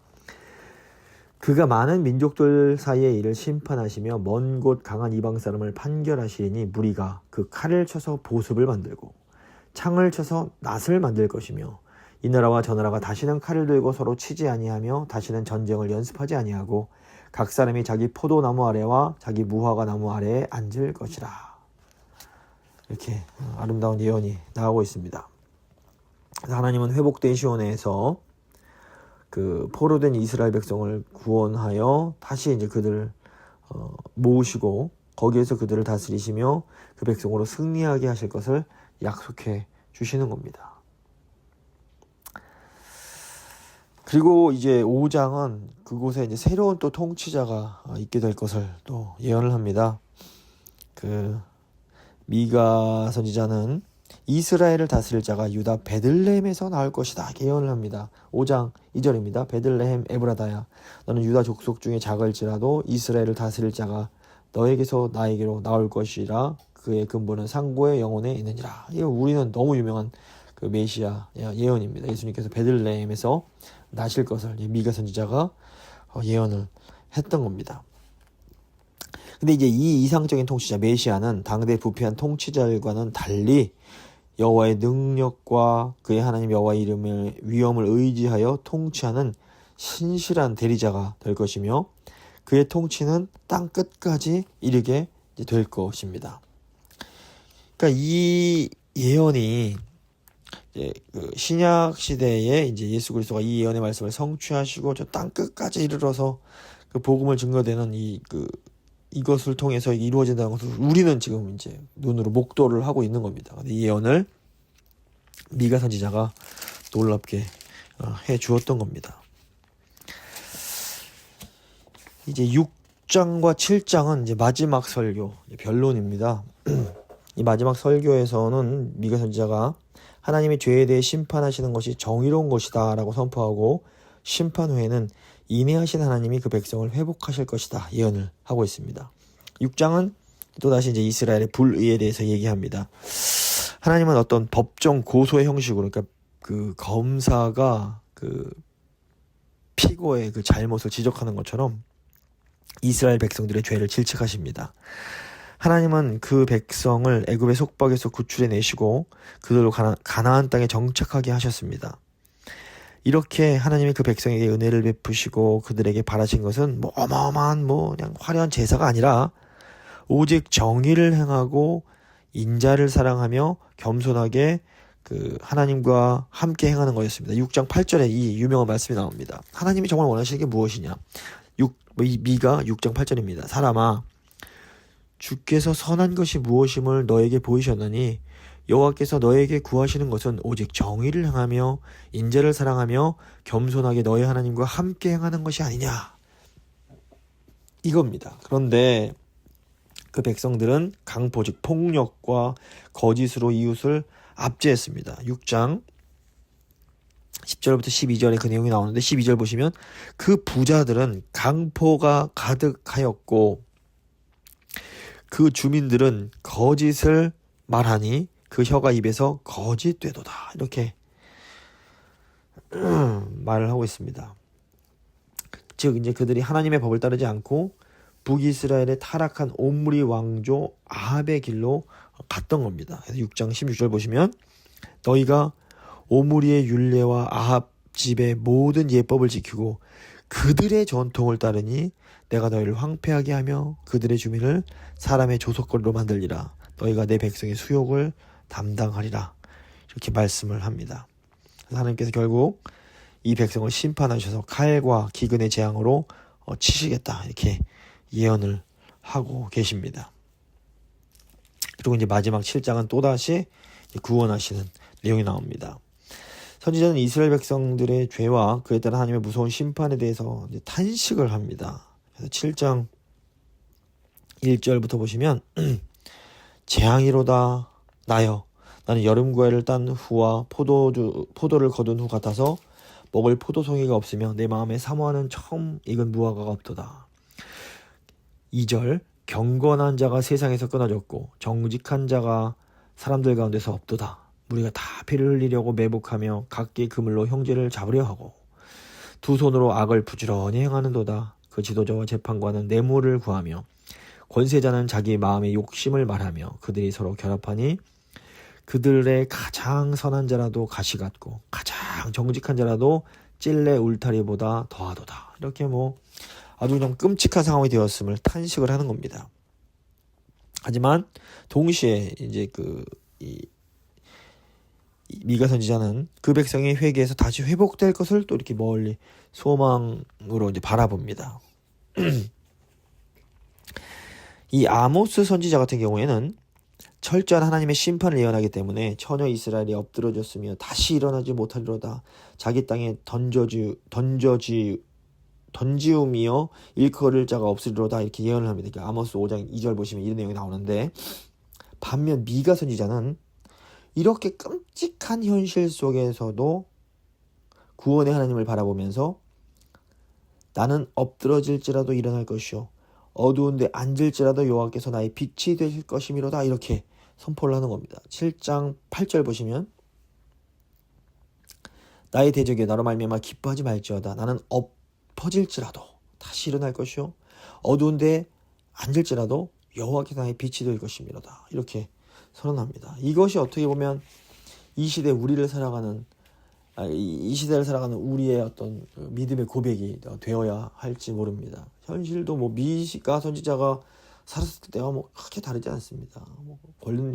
[SPEAKER 2] 그가 많은 민족들 사이의 일을 심판하시며 먼 곳 강한 이방 사람을 판결하시니 무리가 그 칼을 쳐서 보습을 만들고 창을 쳐서 낫을 만들 것이며 이 나라와 저 나라가 다시는 칼을 들고 서로 치지 아니하며 다시는 전쟁을 연습하지 아니하고 각 사람이 자기 포도나무 아래와 자기 무화과 나무 아래에 앉을 것이라. 이렇게 아름다운 예언이 나오고 있습니다. 하나님은 회복된 시온에서 그 포로된 이스라엘 백성을 구원하여 다시 이제 그들을 모으시고 거기에서 그들을 다스리시며 그 백성으로 승리하게 하실 것을 약속해 주시는 겁니다. 그리고 이제 5장은 그곳에 이제 새로운 또 통치자가 있게 될 것을 또 예언을 합니다. 그 미가 선지자는 이스라엘을 다스릴 자가 유다 베들레헴에서 나올 것이다 예언을 합니다. 5장 2절입니다. 베들레헴 에브라다야 너는 유다 족속 중에 작을지라도 이스라엘을 다스릴 자가 너에게서 나에게로 나올 것이라. 그의 근본은 상고의 영혼에 있느니라. 이거 우리는 너무 유명한 그 메시아 예언입니다. 예수님께서 베들레헴에서 나실 것을 미가 선지자가 예언을 했던 겁니다. 근데 이제 이 이상적인 통치자 메시아는 당대 부패한 통치자들과는 달리 여호와의 능력과 그의 하나님 여호와의 이름의 위엄을 의지하여 통치하는 신실한 대리자가 될 것이며 그의 통치는 땅 끝까지 이르게 될 것입니다. 그러니까 이 예언이 이제 그 신약 시대에 이제 예수 그리스도가 이 예언의 말씀을 성취하시고 저 땅 끝까지 이르러서 그 복음을 증거되는 이것을 통해서 이루어진다는 것을 우리는 지금 이제 눈으로 목도를 하고 있는 겁니다. 근데 이 예언을 미가 선지자가 놀랍게 해 주었던 겁니다. 이제 6장과 7장은 이제 마지막 설교, 변론입니다. 이 마지막 설교에서는 미가 선지자가 하나님이 죄에 대해 심판하시는 것이 정의로운 것이다 라고 선포하고 심판 후에는 인내하신 하나님이 그 백성을 회복하실 것이다 예언을 하고 있습니다. 6장은 또다시 이제 이스라엘의 불의에 대해서 얘기합니다. 하나님은 어떤 법정 고소의 형식으로, 그러니까 그 검사가 그 피고의 그 잘못을 지적하는 것처럼 이스라엘 백성들의 죄를 질책하십니다. 하나님은 그 백성을 애굽의 속박에서 구출해 내시고 그들로 가나안 땅에 정착하게 하셨습니다. 이렇게 하나님이 그 백성에게 은혜를 베푸시고 그들에게 바라신 것은 뭐 어마어마한 그냥 화려한 제사가 아니라 오직 정의를 행하고 인자를 사랑하며 겸손하게 그 하나님과 함께 행하는 거였습니다. 6장 8절에 이 유명한 말씀이 나옵니다. 하나님이 정말 원하시는 게 무엇이냐? 미가 6장 8절입니다. 사람아, 주께서 선한 것이 무엇임을 너에게 보이셨나니 여호와께서 너에게 구하시는 것은 오직 정의를 행하며 인자를 사랑하며 겸손하게 너의 하나님과 함께 행하는 것이 아니냐, 이겁니다. 그런데 그 백성들은 강포 즉 폭력과 거짓으로 이웃을 압제했습니다. 6장 10절부터 12절에 그 내용이 나오는데 12절 보시면 그 부자들은 강포가 가득하였고 그 주민들은 거짓을 말하니 그 혀가 입에서 거짓되도다, 이렇게 말을 하고 있습니다. 즉 이제 그들이 하나님의 법을 따르지 않고 북이스라엘의 타락한 옴리 왕조 아합의 길로 갔던 겁니다. 그래서 6장 16절 보시면 너희가 오므리의 율례와 아합 집의 모든 예법을 지키고 그들의 전통을 따르니 내가 너희를 황폐하게 하며 그들의 주민을 사람의 조속거리로 만들리라. 너희가 내 백성의 수욕을 담당하리라. 이렇게 말씀을 합니다. 하나님께서 결국 이 백성을 심판하셔서 칼과 기근의 재앙으로 치시겠다, 이렇게 예언을 하고 계십니다. 그리고 이제 마지막 7장은 또다시 구원하시는 내용이 나옵니다. 선지자는 이스라엘 백성들의 죄와 그에 따른 하나님의 무서운 심판에 대해서 이제 탄식을 합니다. 그래서 7장 1절부터 보시면 재앙이로다 나여 나는 여름 과일을 딴 후와 포도를 거둔 후 같아서 먹을 포도송이가 없으며 내 마음에 사모하는 처음 익은 무화과가 없도다. 2절 경건한 자가 세상에서 끊어졌고 정직한 자가 사람들 가운데서 없도다. 우리가 다 피를 흘리려고 매복하며 각기 그물로 형제를 잡으려 하고 두 손으로 악을 부지런히 행하는도다. 그 지도자와 재판관은 뇌물을 구하며 권세자는 자기 마음의 욕심을 말하며 그들이 서로 결합하니 그들의 가장 선한 자라도 가시 같고 가장 정직한 자라도 찔레 울타리보다 더하도다. 이렇게 아주 좀 끔찍한 상황이 되었음을 탄식을 하는 겁니다. 하지만 동시에 이제 미가 선지자는 그 백성의 회개에서 다시 회복될 것을 또 이렇게 멀리 소망으로 이제 바라봅니다. 이 아모스 선지자 같은 경우에는 철저한 하나님의 심판을 예언하기 때문에 처녀 이스라엘이 엎드러졌으며 다시 일어나지 못하리로다. 자기 땅에 던지우며 일컬을 자가 없으리로다. 이렇게 예언을 합니다. 그러니까 아모스 5장 2절 보시면 이런 내용이 나오는데, 반면 미가 선지자는 이렇게 끔찍한 현실 속에서도 구원의 하나님을 바라보면서 나는 엎드러질지라도 일어날 것이요 어두운데 앉을지라도 여호와께서 나의 빛이 되실 것이미로다. 이렇게 선포를 하는 겁니다. 7장 8절 보시면 나의 대적에 나로 말미암아 기뻐하지 말지어다. 나는 엎어질지라도 다시 일어날 것이요 어두운데 앉을지라도 여호와께서 나의 빛이 될 것이미로다. 이렇게 선언합니다. 이것이 어떻게 보면 이 시대 우리를 살아가는 이 시대를 살아가는 우리의 어떤 믿음의 고백이 되어야 할지 모릅니다. 현실도 뭐 미가 선지자가 살았을 때와 뭐 크게 다르지 않습니다.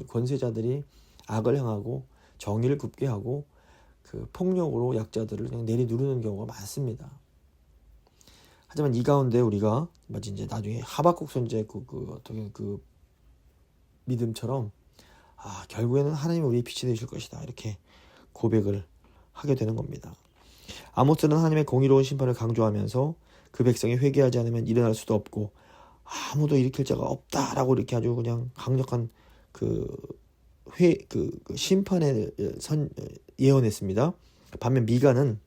[SPEAKER 2] 권세자들이 악을 행하고 정의를 굽게 하고 그 폭력으로 약자들을 그냥 내리누르는 경우가 많습니다. 하지만 이 가운데 우리가 마치 이제 나중에 하박국 선지의 어떻게 그 믿음처럼 결국에는 하나님이 우리의 빛이 되실 것이다. 이렇게 고백을 하게 되는 겁니다. 아모스는 하나님의 공의로운 심판을 강조하면서 그 백성이 회개하지 않으면 일어날 수도 없고 아무도 일으킬 자가 없다라고 이렇게 아주 그냥 강력한 심판을 예언했습니다. 반면 미가는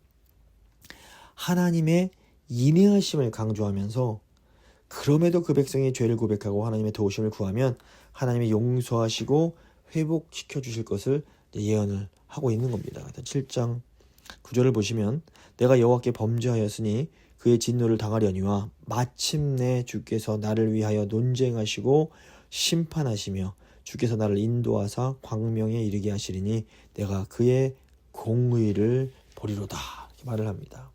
[SPEAKER 2] 하나님의 인내하심을 강조하면서 그럼에도 그 백성이 죄를 고백하고 하나님의 도우심을 구하면 하나님이 용서하시고 회복시켜 주실 것을 예언을 하고 있는 겁니다. 7장 9절을 보시면 내가 여호와께 범죄하였으니 그의 진노를 당하려니와 마침내 주께서 나를 위하여 논쟁하시고 심판하시며 주께서 나를 인도하사 광명에 이르게 하시리니 내가 그의 공의를 보리로다. 이렇게 말을 합니다.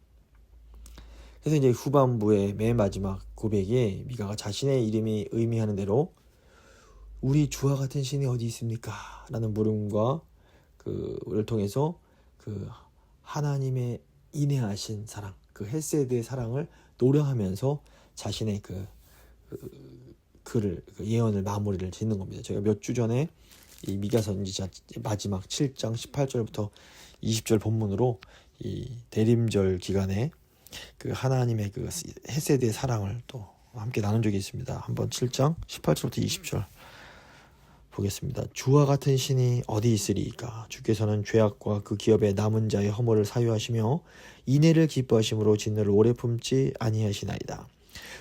[SPEAKER 2] 그래서 이제 후반부의 맨 마지막 고백에 미가가 자신의 이름이 의미하는 대로 우리 주와 같은 신이 어디 있습니까? 라는 물음과 그를 통해서 그 하나님의 인내하신 사랑, 그 헬세드의 사랑을 노래하면서 자신의 글을 예언을 마무리를 짓는 겁니다. 저희가 몇 주 전에 이 미가 선지자 마지막 7장 18절부터 20절 본문으로 이 대림절 기간에 그 하나님의 그 헬세드의 사랑을 또 함께 나눈 적이 있습니다. 한번 7장 18절부터 20절 보겠습니다. 주와 같은 신이 어디 있으리이까? 주께서는 죄악과 그 기업의 남은 자의 허물을 사유하시며 인애를 기뻐하심으로 진노를 오래 품지 아니하시나이다.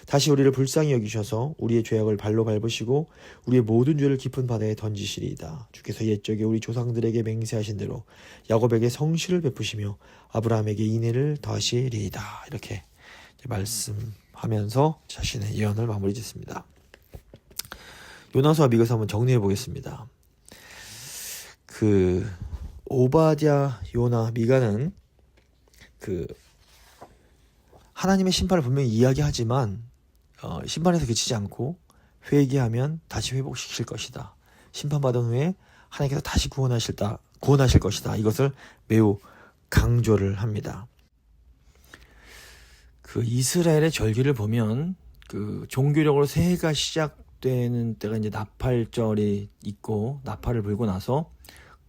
[SPEAKER 2] 다시 우리를 불쌍히 여기셔서 우리의 죄악을 발로 밟으시고 우리의 모든 죄를 깊은 바다에 던지시리이다. 주께서 옛적에 우리 조상들에게 맹세하신 대로 야곱에게 성실을 베푸시며 아브라함에게 인애를 더하시리이다. 이렇게 말씀하면서 자신의 예언을 마무리 짓습니다. 요나서와 미가서 한번 정리해 보겠습니다. 오바댜, 요나, 미가는 하나님의 심판을 분명히 이야기하지만 심판에서 그치지 않고 회개하면 다시 회복시킬 것이다. 심판받은 후에 하나님께서 다시 구원하실 것이다. 이것을 매우 강조를 합니다. 이스라엘의 절기를 보면 종교적으로 새해가 시작되는 때가 이제 나팔절이 있고 나팔을 불고 나서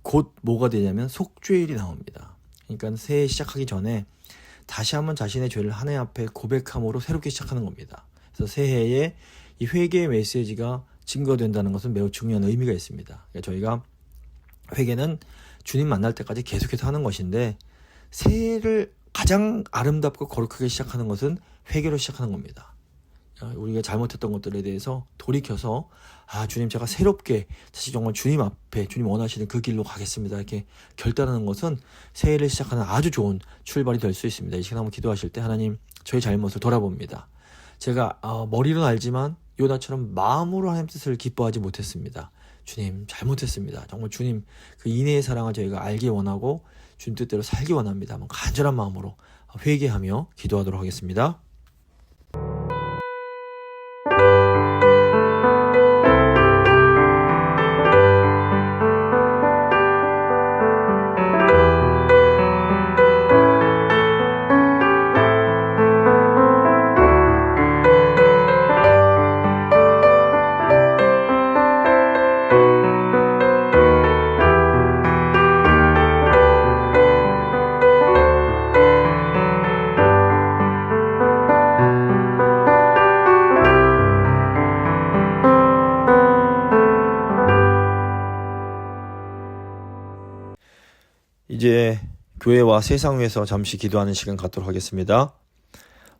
[SPEAKER 2] 곧 뭐가 되냐면 속죄일이 나옵니다. 그러니까 새해 시작하기 전에 다시 한번 자신의 죄를 하나님 앞에 고백함으로 새롭게 시작하는 겁니다. 그래서 새해에 이 회개의 메시지가 증거된다는 것은 매우 중요한 의미가 있습니다. 그러니까 저희가 회개는 주님 만날 때까지 계속해서 하는 것인데 새해를 가장 아름답고 거룩하게 시작하는 것은 회개로 시작하는 겁니다. 우리가 잘못했던 것들에 대해서 돌이켜서 주님 제가 새롭게 다시 정말 주님 앞에 주님 원하시는 그 길로 가겠습니다. 이렇게 결단하는 것은 새해를 시작하는 아주 좋은 출발이 될 수 있습니다. 이 시간 한번 기도하실 때 하나님 저희 잘못을 돌아봅니다. 제가 머리로는 알지만 요나처럼 마음으로 하나님 뜻을 기뻐하지 못했습니다. 주님 잘못했습니다. 정말 주님 그 인애의 사랑을 저희가 알기 원하고 주님 뜻대로 살기 원합니다. 한번 간절한 마음으로 회개하며 기도하도록 하겠습니다. 이제 교회와 세상 위에서 잠시 기도하는 시간 갖도록 하겠습니다.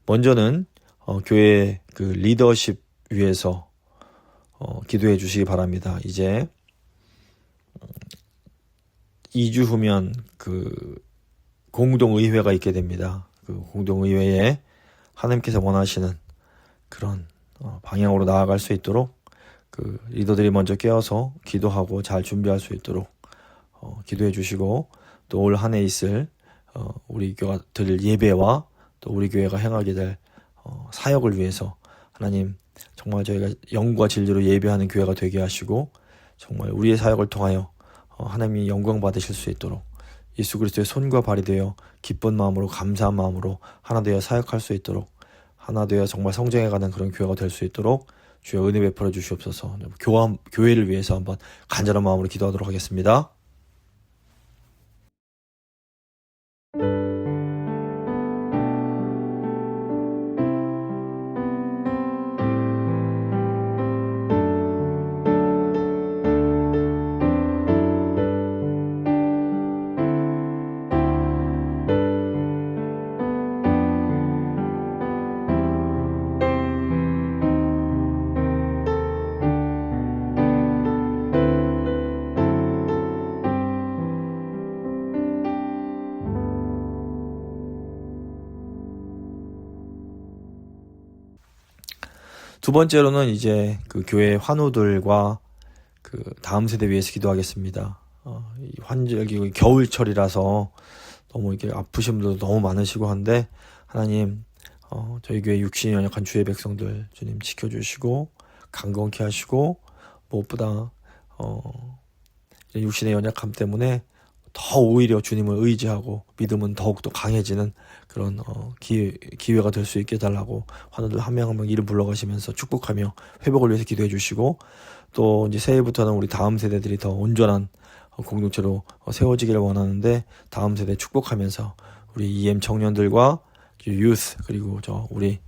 [SPEAKER 2] 먼저는 교회 리더십 위에서 기도해 주시기 바랍니다. 이제 2주 후면 공동의회가 있게 됩니다. 공동의회에 하나님께서 원하시는 그런 방향으로 나아갈 수 있도록 그 리더들이 먼저 깨어서 기도하고 잘 준비할 수 있도록 기도해 주시고, 또 올 한 해 있을 우리 교회가 드릴 예배와 또 우리 교회가 행하게 될 사역을 위해서 하나님 정말 저희가 영과 진리로 예배하는 교회가 되게 하시고, 정말 우리의 사역을 통하여 하나님이 영광 받으실 수 있도록 예수 그리스도의 손과 발이 되어 기쁜 마음으로 감사한 마음으로 하나 되어 사역할 수 있도록, 하나 되어 정말 성장해가는 그런 교회가 될 수 있도록 주여 은혜 베풀어 주시옵소서. 교회를 위해서 한번 간절한 마음으로 기도하도록 하겠습니다. 두 번째로는 이제 그 교회 환우들과 그 다음 세대 위해서 기도하겠습니다. 이 환절기 겨울철이라서 너무 이렇게 아프신 분들도 너무 많으시고 한데, 하나님 저희 교회 육신이 연약한 주의 백성들 주님 지켜주시고 강건케 하시고, 무엇보다 육신의 연약함 때문에 더 오히려 주님을 의지하고 믿음은 더욱더 강해지는 그런 기회가 될 수 있게 해달라고 환우들 한 명 한 명 이름 불러가시면서 축복하며 회복을 위해서 기도해 주시고, 또 이제 새해부터는 우리 다음 세대들이 더 온전한 공동체로 세워지기를 원하는데, 다음 세대 축복하면서 우리 EM 청년들과 유스 그리고 우리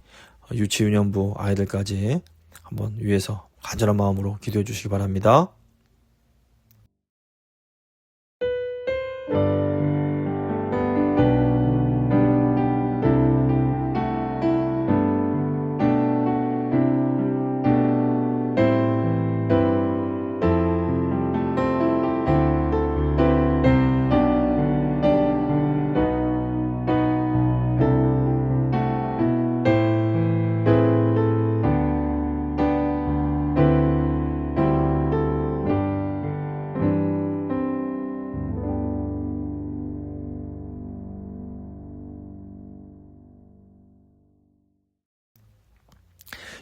[SPEAKER 2] 유치유년부 아이들까지 한번 위해서 간절한 마음으로 기도해 주시기 바랍니다.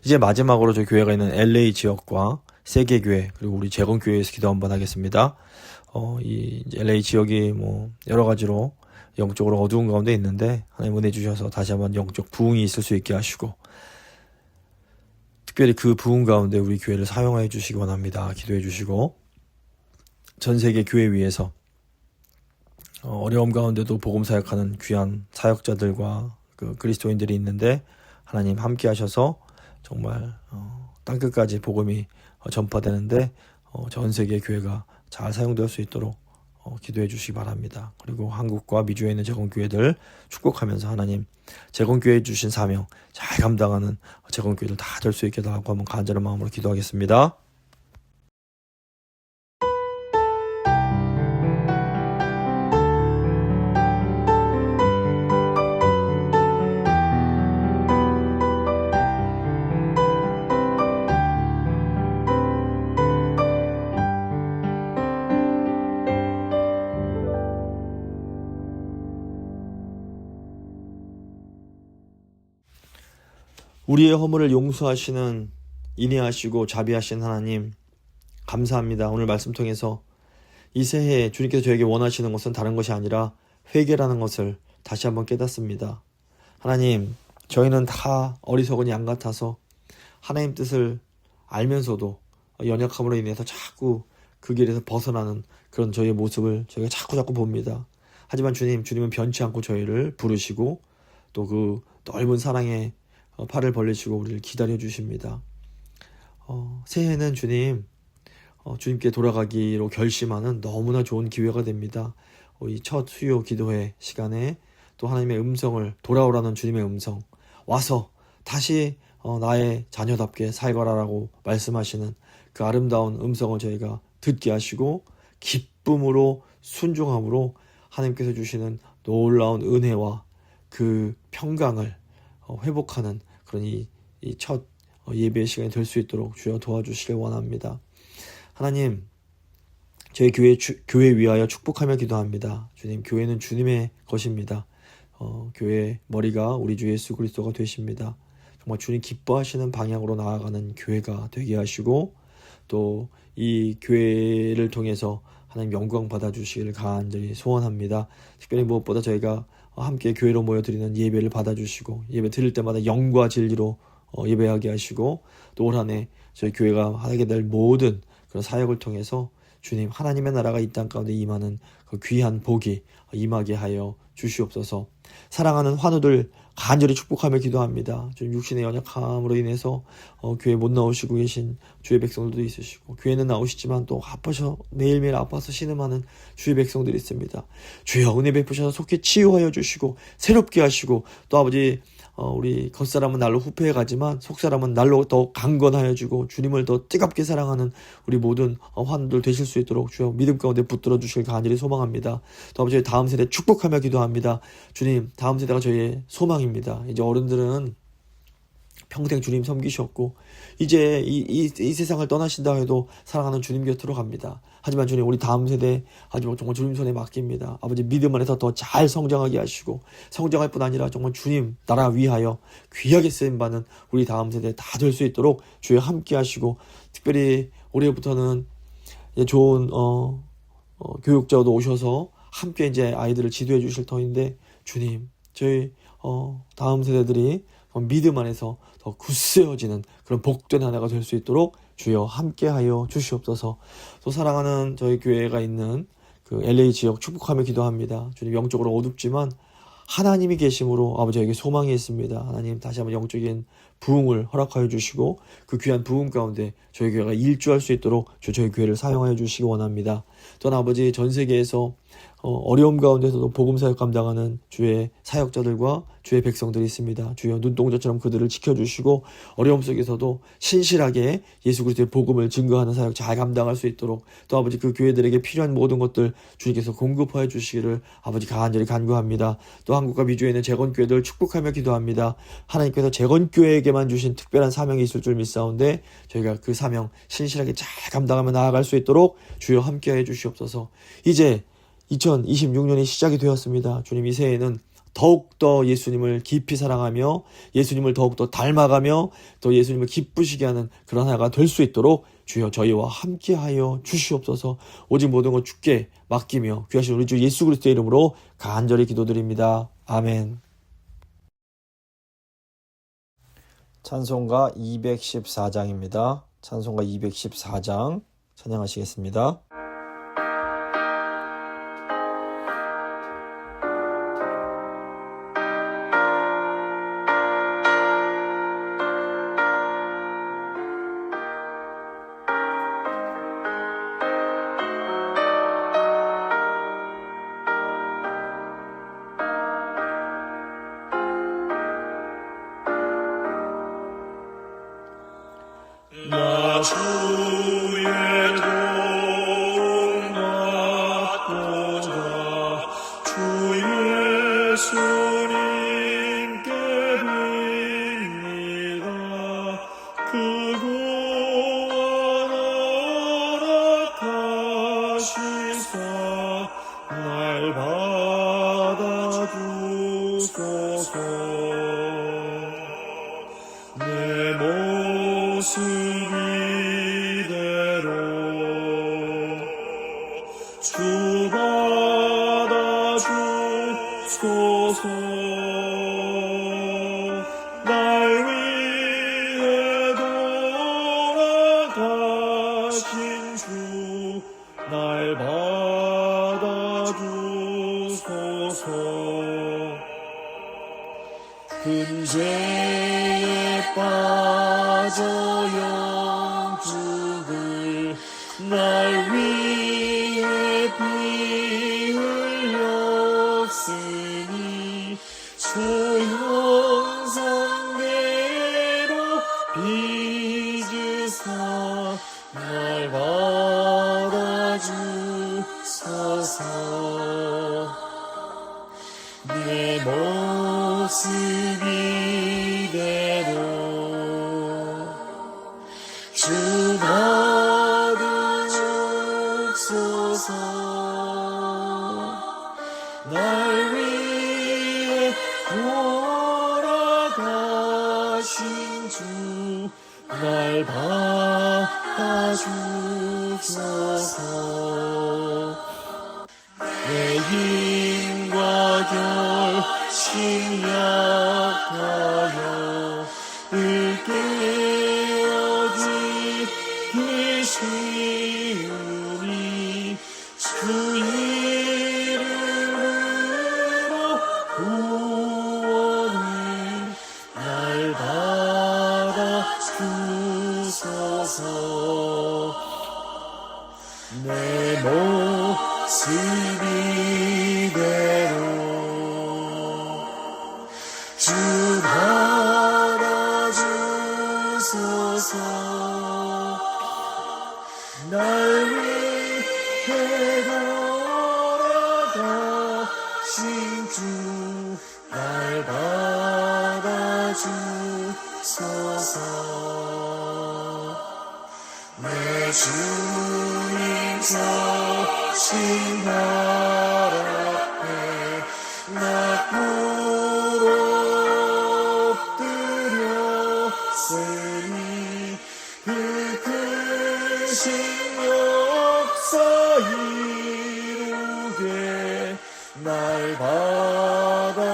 [SPEAKER 2] 이제 마지막으로 저희 교회가 있는 LA 지역과 세계교회 그리고 우리 재건교회에서 기도 한번 하겠습니다. 이 LA 지역이 여러 가지로 영적으로 어두운 가운데 있는데, 하나님 은혜 주셔서 다시 한번 영적 부흥이 있을 수 있게 하시고, 특별히 그 부흥 가운데 우리 교회를 사용하여 주시기 원합니다. 기도해 주시고, 전 세계 교회 위에서 어려움 가운데도 복음 사역하는 귀한 사역자들과 그 그리스도인들이 있는데, 하나님 함께 하셔서 정말 땅끝까지 복음이 전파되는데 전 세계 교회가 잘 사용될 수 있도록 기도해 주시기 바랍니다. 그리고 한국과 미주에 있는 재건교회들 축복하면서 하나님 재건교회에 주신 사명 잘 감당하는 재건교회들 다 될 수 있게 해달라고 한번 간절한 마음으로 기도하겠습니다. 우리의 허물을 용서하시는 인애하시고 자비하신 하나님 감사합니다. 오늘 말씀 통해서 이 새해에 주님께서 저에게 원하시는 것은 다른 것이 아니라 회개라는 것을 다시 한번 깨닫습니다. 하나님, 저희는 다 어리석은 양 같아서 하나님 뜻을 알면서도 연약함으로 인해서 자꾸 그 길에서 벗어나는 그런 저희의 모습을 저희가 자꾸 봅니다. 하지만 주님은 변치 않고 저희를 부르시고 또 그 넓은 사랑의 팔을 벌리시고 우리를 기다려 주십니다. 새해는 주님께 돌아가기로 결심하는 너무나 좋은 기회가 됩니다. 이 첫 수요 기도회 시간에 또 하나님의 음성을, 돌아오라는 주님의 음성, 와서 다시 나의 자녀답게 살거라라고 말씀하시는 그 아름다운 음성을 저희가 듣게 하시고 기쁨으로 순종함으로 하나님께서 주시는 놀라운 은혜와 그 평강을 회복하는 그런 이 첫 예배의 시간이 될 수 있도록 주여 도와주시길 원합니다. 하나님, 저희 교회 위하여 축복하며 기도합니다. 주님, 교회는 주님의 것입니다. 교회의 머리가 우리 주 예수 그리스도가 되십니다. 정말 주님 기뻐하시는 방향으로 나아가는 교회가 되게 하시고, 또 이 교회를 통해서 하나님 영광 받아주시기를 간절히 소원합니다. 특별히 무엇보다 저희가 함께 교회로 모여드리는 예배를 받아주시고, 예배 드릴 때마다 영과 진리로 예배하게 하시고, 또 올 한 해 저희 교회가 하게 될 모든 그런 사역을 통해서 주님, 하나님의 나라가 이 땅 가운데 임하는 그 귀한 복이 임하게 하여 주시옵소서. 사랑하는 환우들 간절히 축복하며 기도합니다. 주님, 육신의 연약함으로 인해서 교회 못 나오시고 계신 주의 백성들도 있으시고, 교회는 나오시지만 또 아파서 매일매일 아파서 신음하는 주의 백성들이 있습니다. 주여, 은혜 베푸셔서 속히 치유하여 주시고 새롭게 하시고, 또 아버지 우리 겉사람은 날로 후패해 가지만 속사람은 날로 더 강건하여 주고, 주님을 더 뜨겁게 사랑하는 우리 모든 환우들 되실 수 있도록 주여 믿음 가운데 붙들어 주실 간절히 소망합니다. 또 아버지, 다음 세대 축복하며 기도합니다. 주님, 다음 세대가 저희의 소망입니다. 이제 어른들은 평생 주님 섬기셨고, 이제 이 세상을 떠나신다 해도 사랑하는 주님 곁으로 갑니다. 하지만 주님, 우리 다음 세대 하지만 정말 주님 손에 맡깁니다. 아버지, 믿음 안에서 더 잘 성장하게 하시고, 성장할 뿐 아니라 정말 주님 나라 위하여 귀하게 쓰임받는 우리 다음 세대 다 될 수 있도록 주여 함께 하시고, 특별히 올해부터는 좋은 교육자도 오셔서 함께 이제 아이들을 지도해 주실 터인데, 주님, 저희 다음 세대들이 믿음 안에서 더 굳세어지는 그런 복된 하나가 될 수 있도록 주여 함께하여 주시옵소서. 또 사랑하는 저희 교회가 있는 그 LA 지역 축복하며 기도합니다. 주님, 영적으로 어둡지만 하나님이 계심으로 아버지에게 소망이 있습니다. 하나님, 다시 한번 영적인 부흥을 허락하여 주시고, 그 귀한 부흥 가운데 저희 교회가 일주할 수 있도록 저희 교회를 사용하여 주시기 원합니다. 또한 아버지, 전 세계에서 어려움 가운데서도 복음사역 감당하는 주의 사역자들과 주의 백성들이 있습니다. 주여, 눈동자처럼 그들을 지켜주시고, 어려움 속에서도 신실하게 예수 그리스도의 복음을 증거하는 사역 잘 감당할 수 있도록, 또 아버지 그 교회들에게 필요한 모든 것들 주님께서 공급하여 주시기를 아버지 간절히 간구합니다. 또 한국과 미주에 있는 재건교회들 축복하며 기도합니다. 하나님께서 재건교회에게만 주신 특별한 사명이 있을 줄 믿사온데, 저희가 그 사명 신실하게 잘 감당하며 나아갈 수 있도록 주여 함께해 주시옵소서. 이제 2026년이 시작이 되었습니다. 주님, 이 새해에는 더욱더 예수님을 깊이 사랑하며 예수님을 더욱더 닮아가며 또 예수님을 기쁘시게 하는 그런 하나가 될 수 있도록 주여 저희와 함께하여 주시옵소서. 오직 모든 것 주께 맡기며 귀하신 우리 주 예수 그리스도의 이름으로 간절히 기도드립니다. 아멘.
[SPEAKER 1] 찬송가 214장입니다. 찬송가 214장 찬양하시겠습니다.
[SPEAKER 3] 나 주의 도움 받고자 주 예수님께 빕니다. 그 구원 허락하시사 날 받아주소서. 내 모습 이대로 주 받아주소서. 날 위해 돌아가신 주 날 받아주소서. 근죄에 빠져 영죽을 날 위해 피 흘렸으니 주 받으옵소서. 날 위해 돌아가신 주 날 받아주소서. 내 힘과 결심 약하여 늘 깨어지 계시오니 주 이름으로 구원을 날 받아주소서. 내 모습 이대로 주 받아주소서. 날 위해 돌아가신 주 날 받아주소서. 내 주님 서신 발 앞에 나 엎드렸으니 그 크신 역사 이루게 날 받아주소서.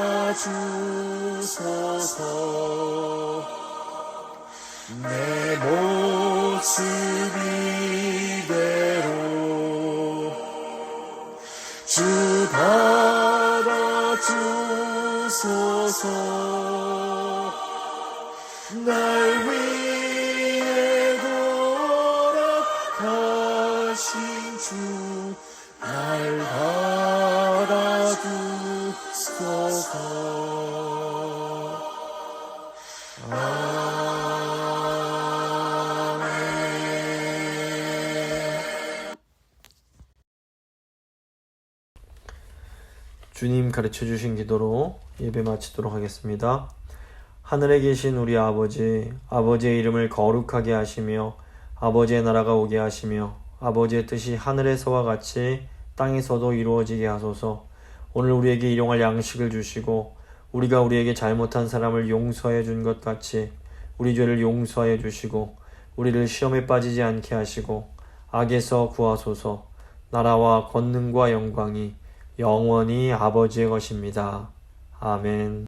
[SPEAKER 3] 내 모습 이대로 주 받아주소서. 날 위해 돌아가신 주 날 받아주소서.
[SPEAKER 1] 주님 가르쳐 주신 기도로 예배 마치도록 하겠습니다. 하늘에 계신 우리 아버지, 아버지의 이름을 거룩하게 하시며 아버지의 나라가 오게 하시며 아버지의 뜻이 하늘에서와 같이 땅에서도 이루어지게 하소서. 오늘 우리에게 일용할 양식을 주시고 우리가 우리에게 잘못한 사람을 용서해 준 것 같이 우리 죄를 용서해 주시고 우리를 시험에 빠지지 않게 하시고 악에서 구하소서. 나라와 권능과 영광이 영원히 아버지의 것입니다. 아멘.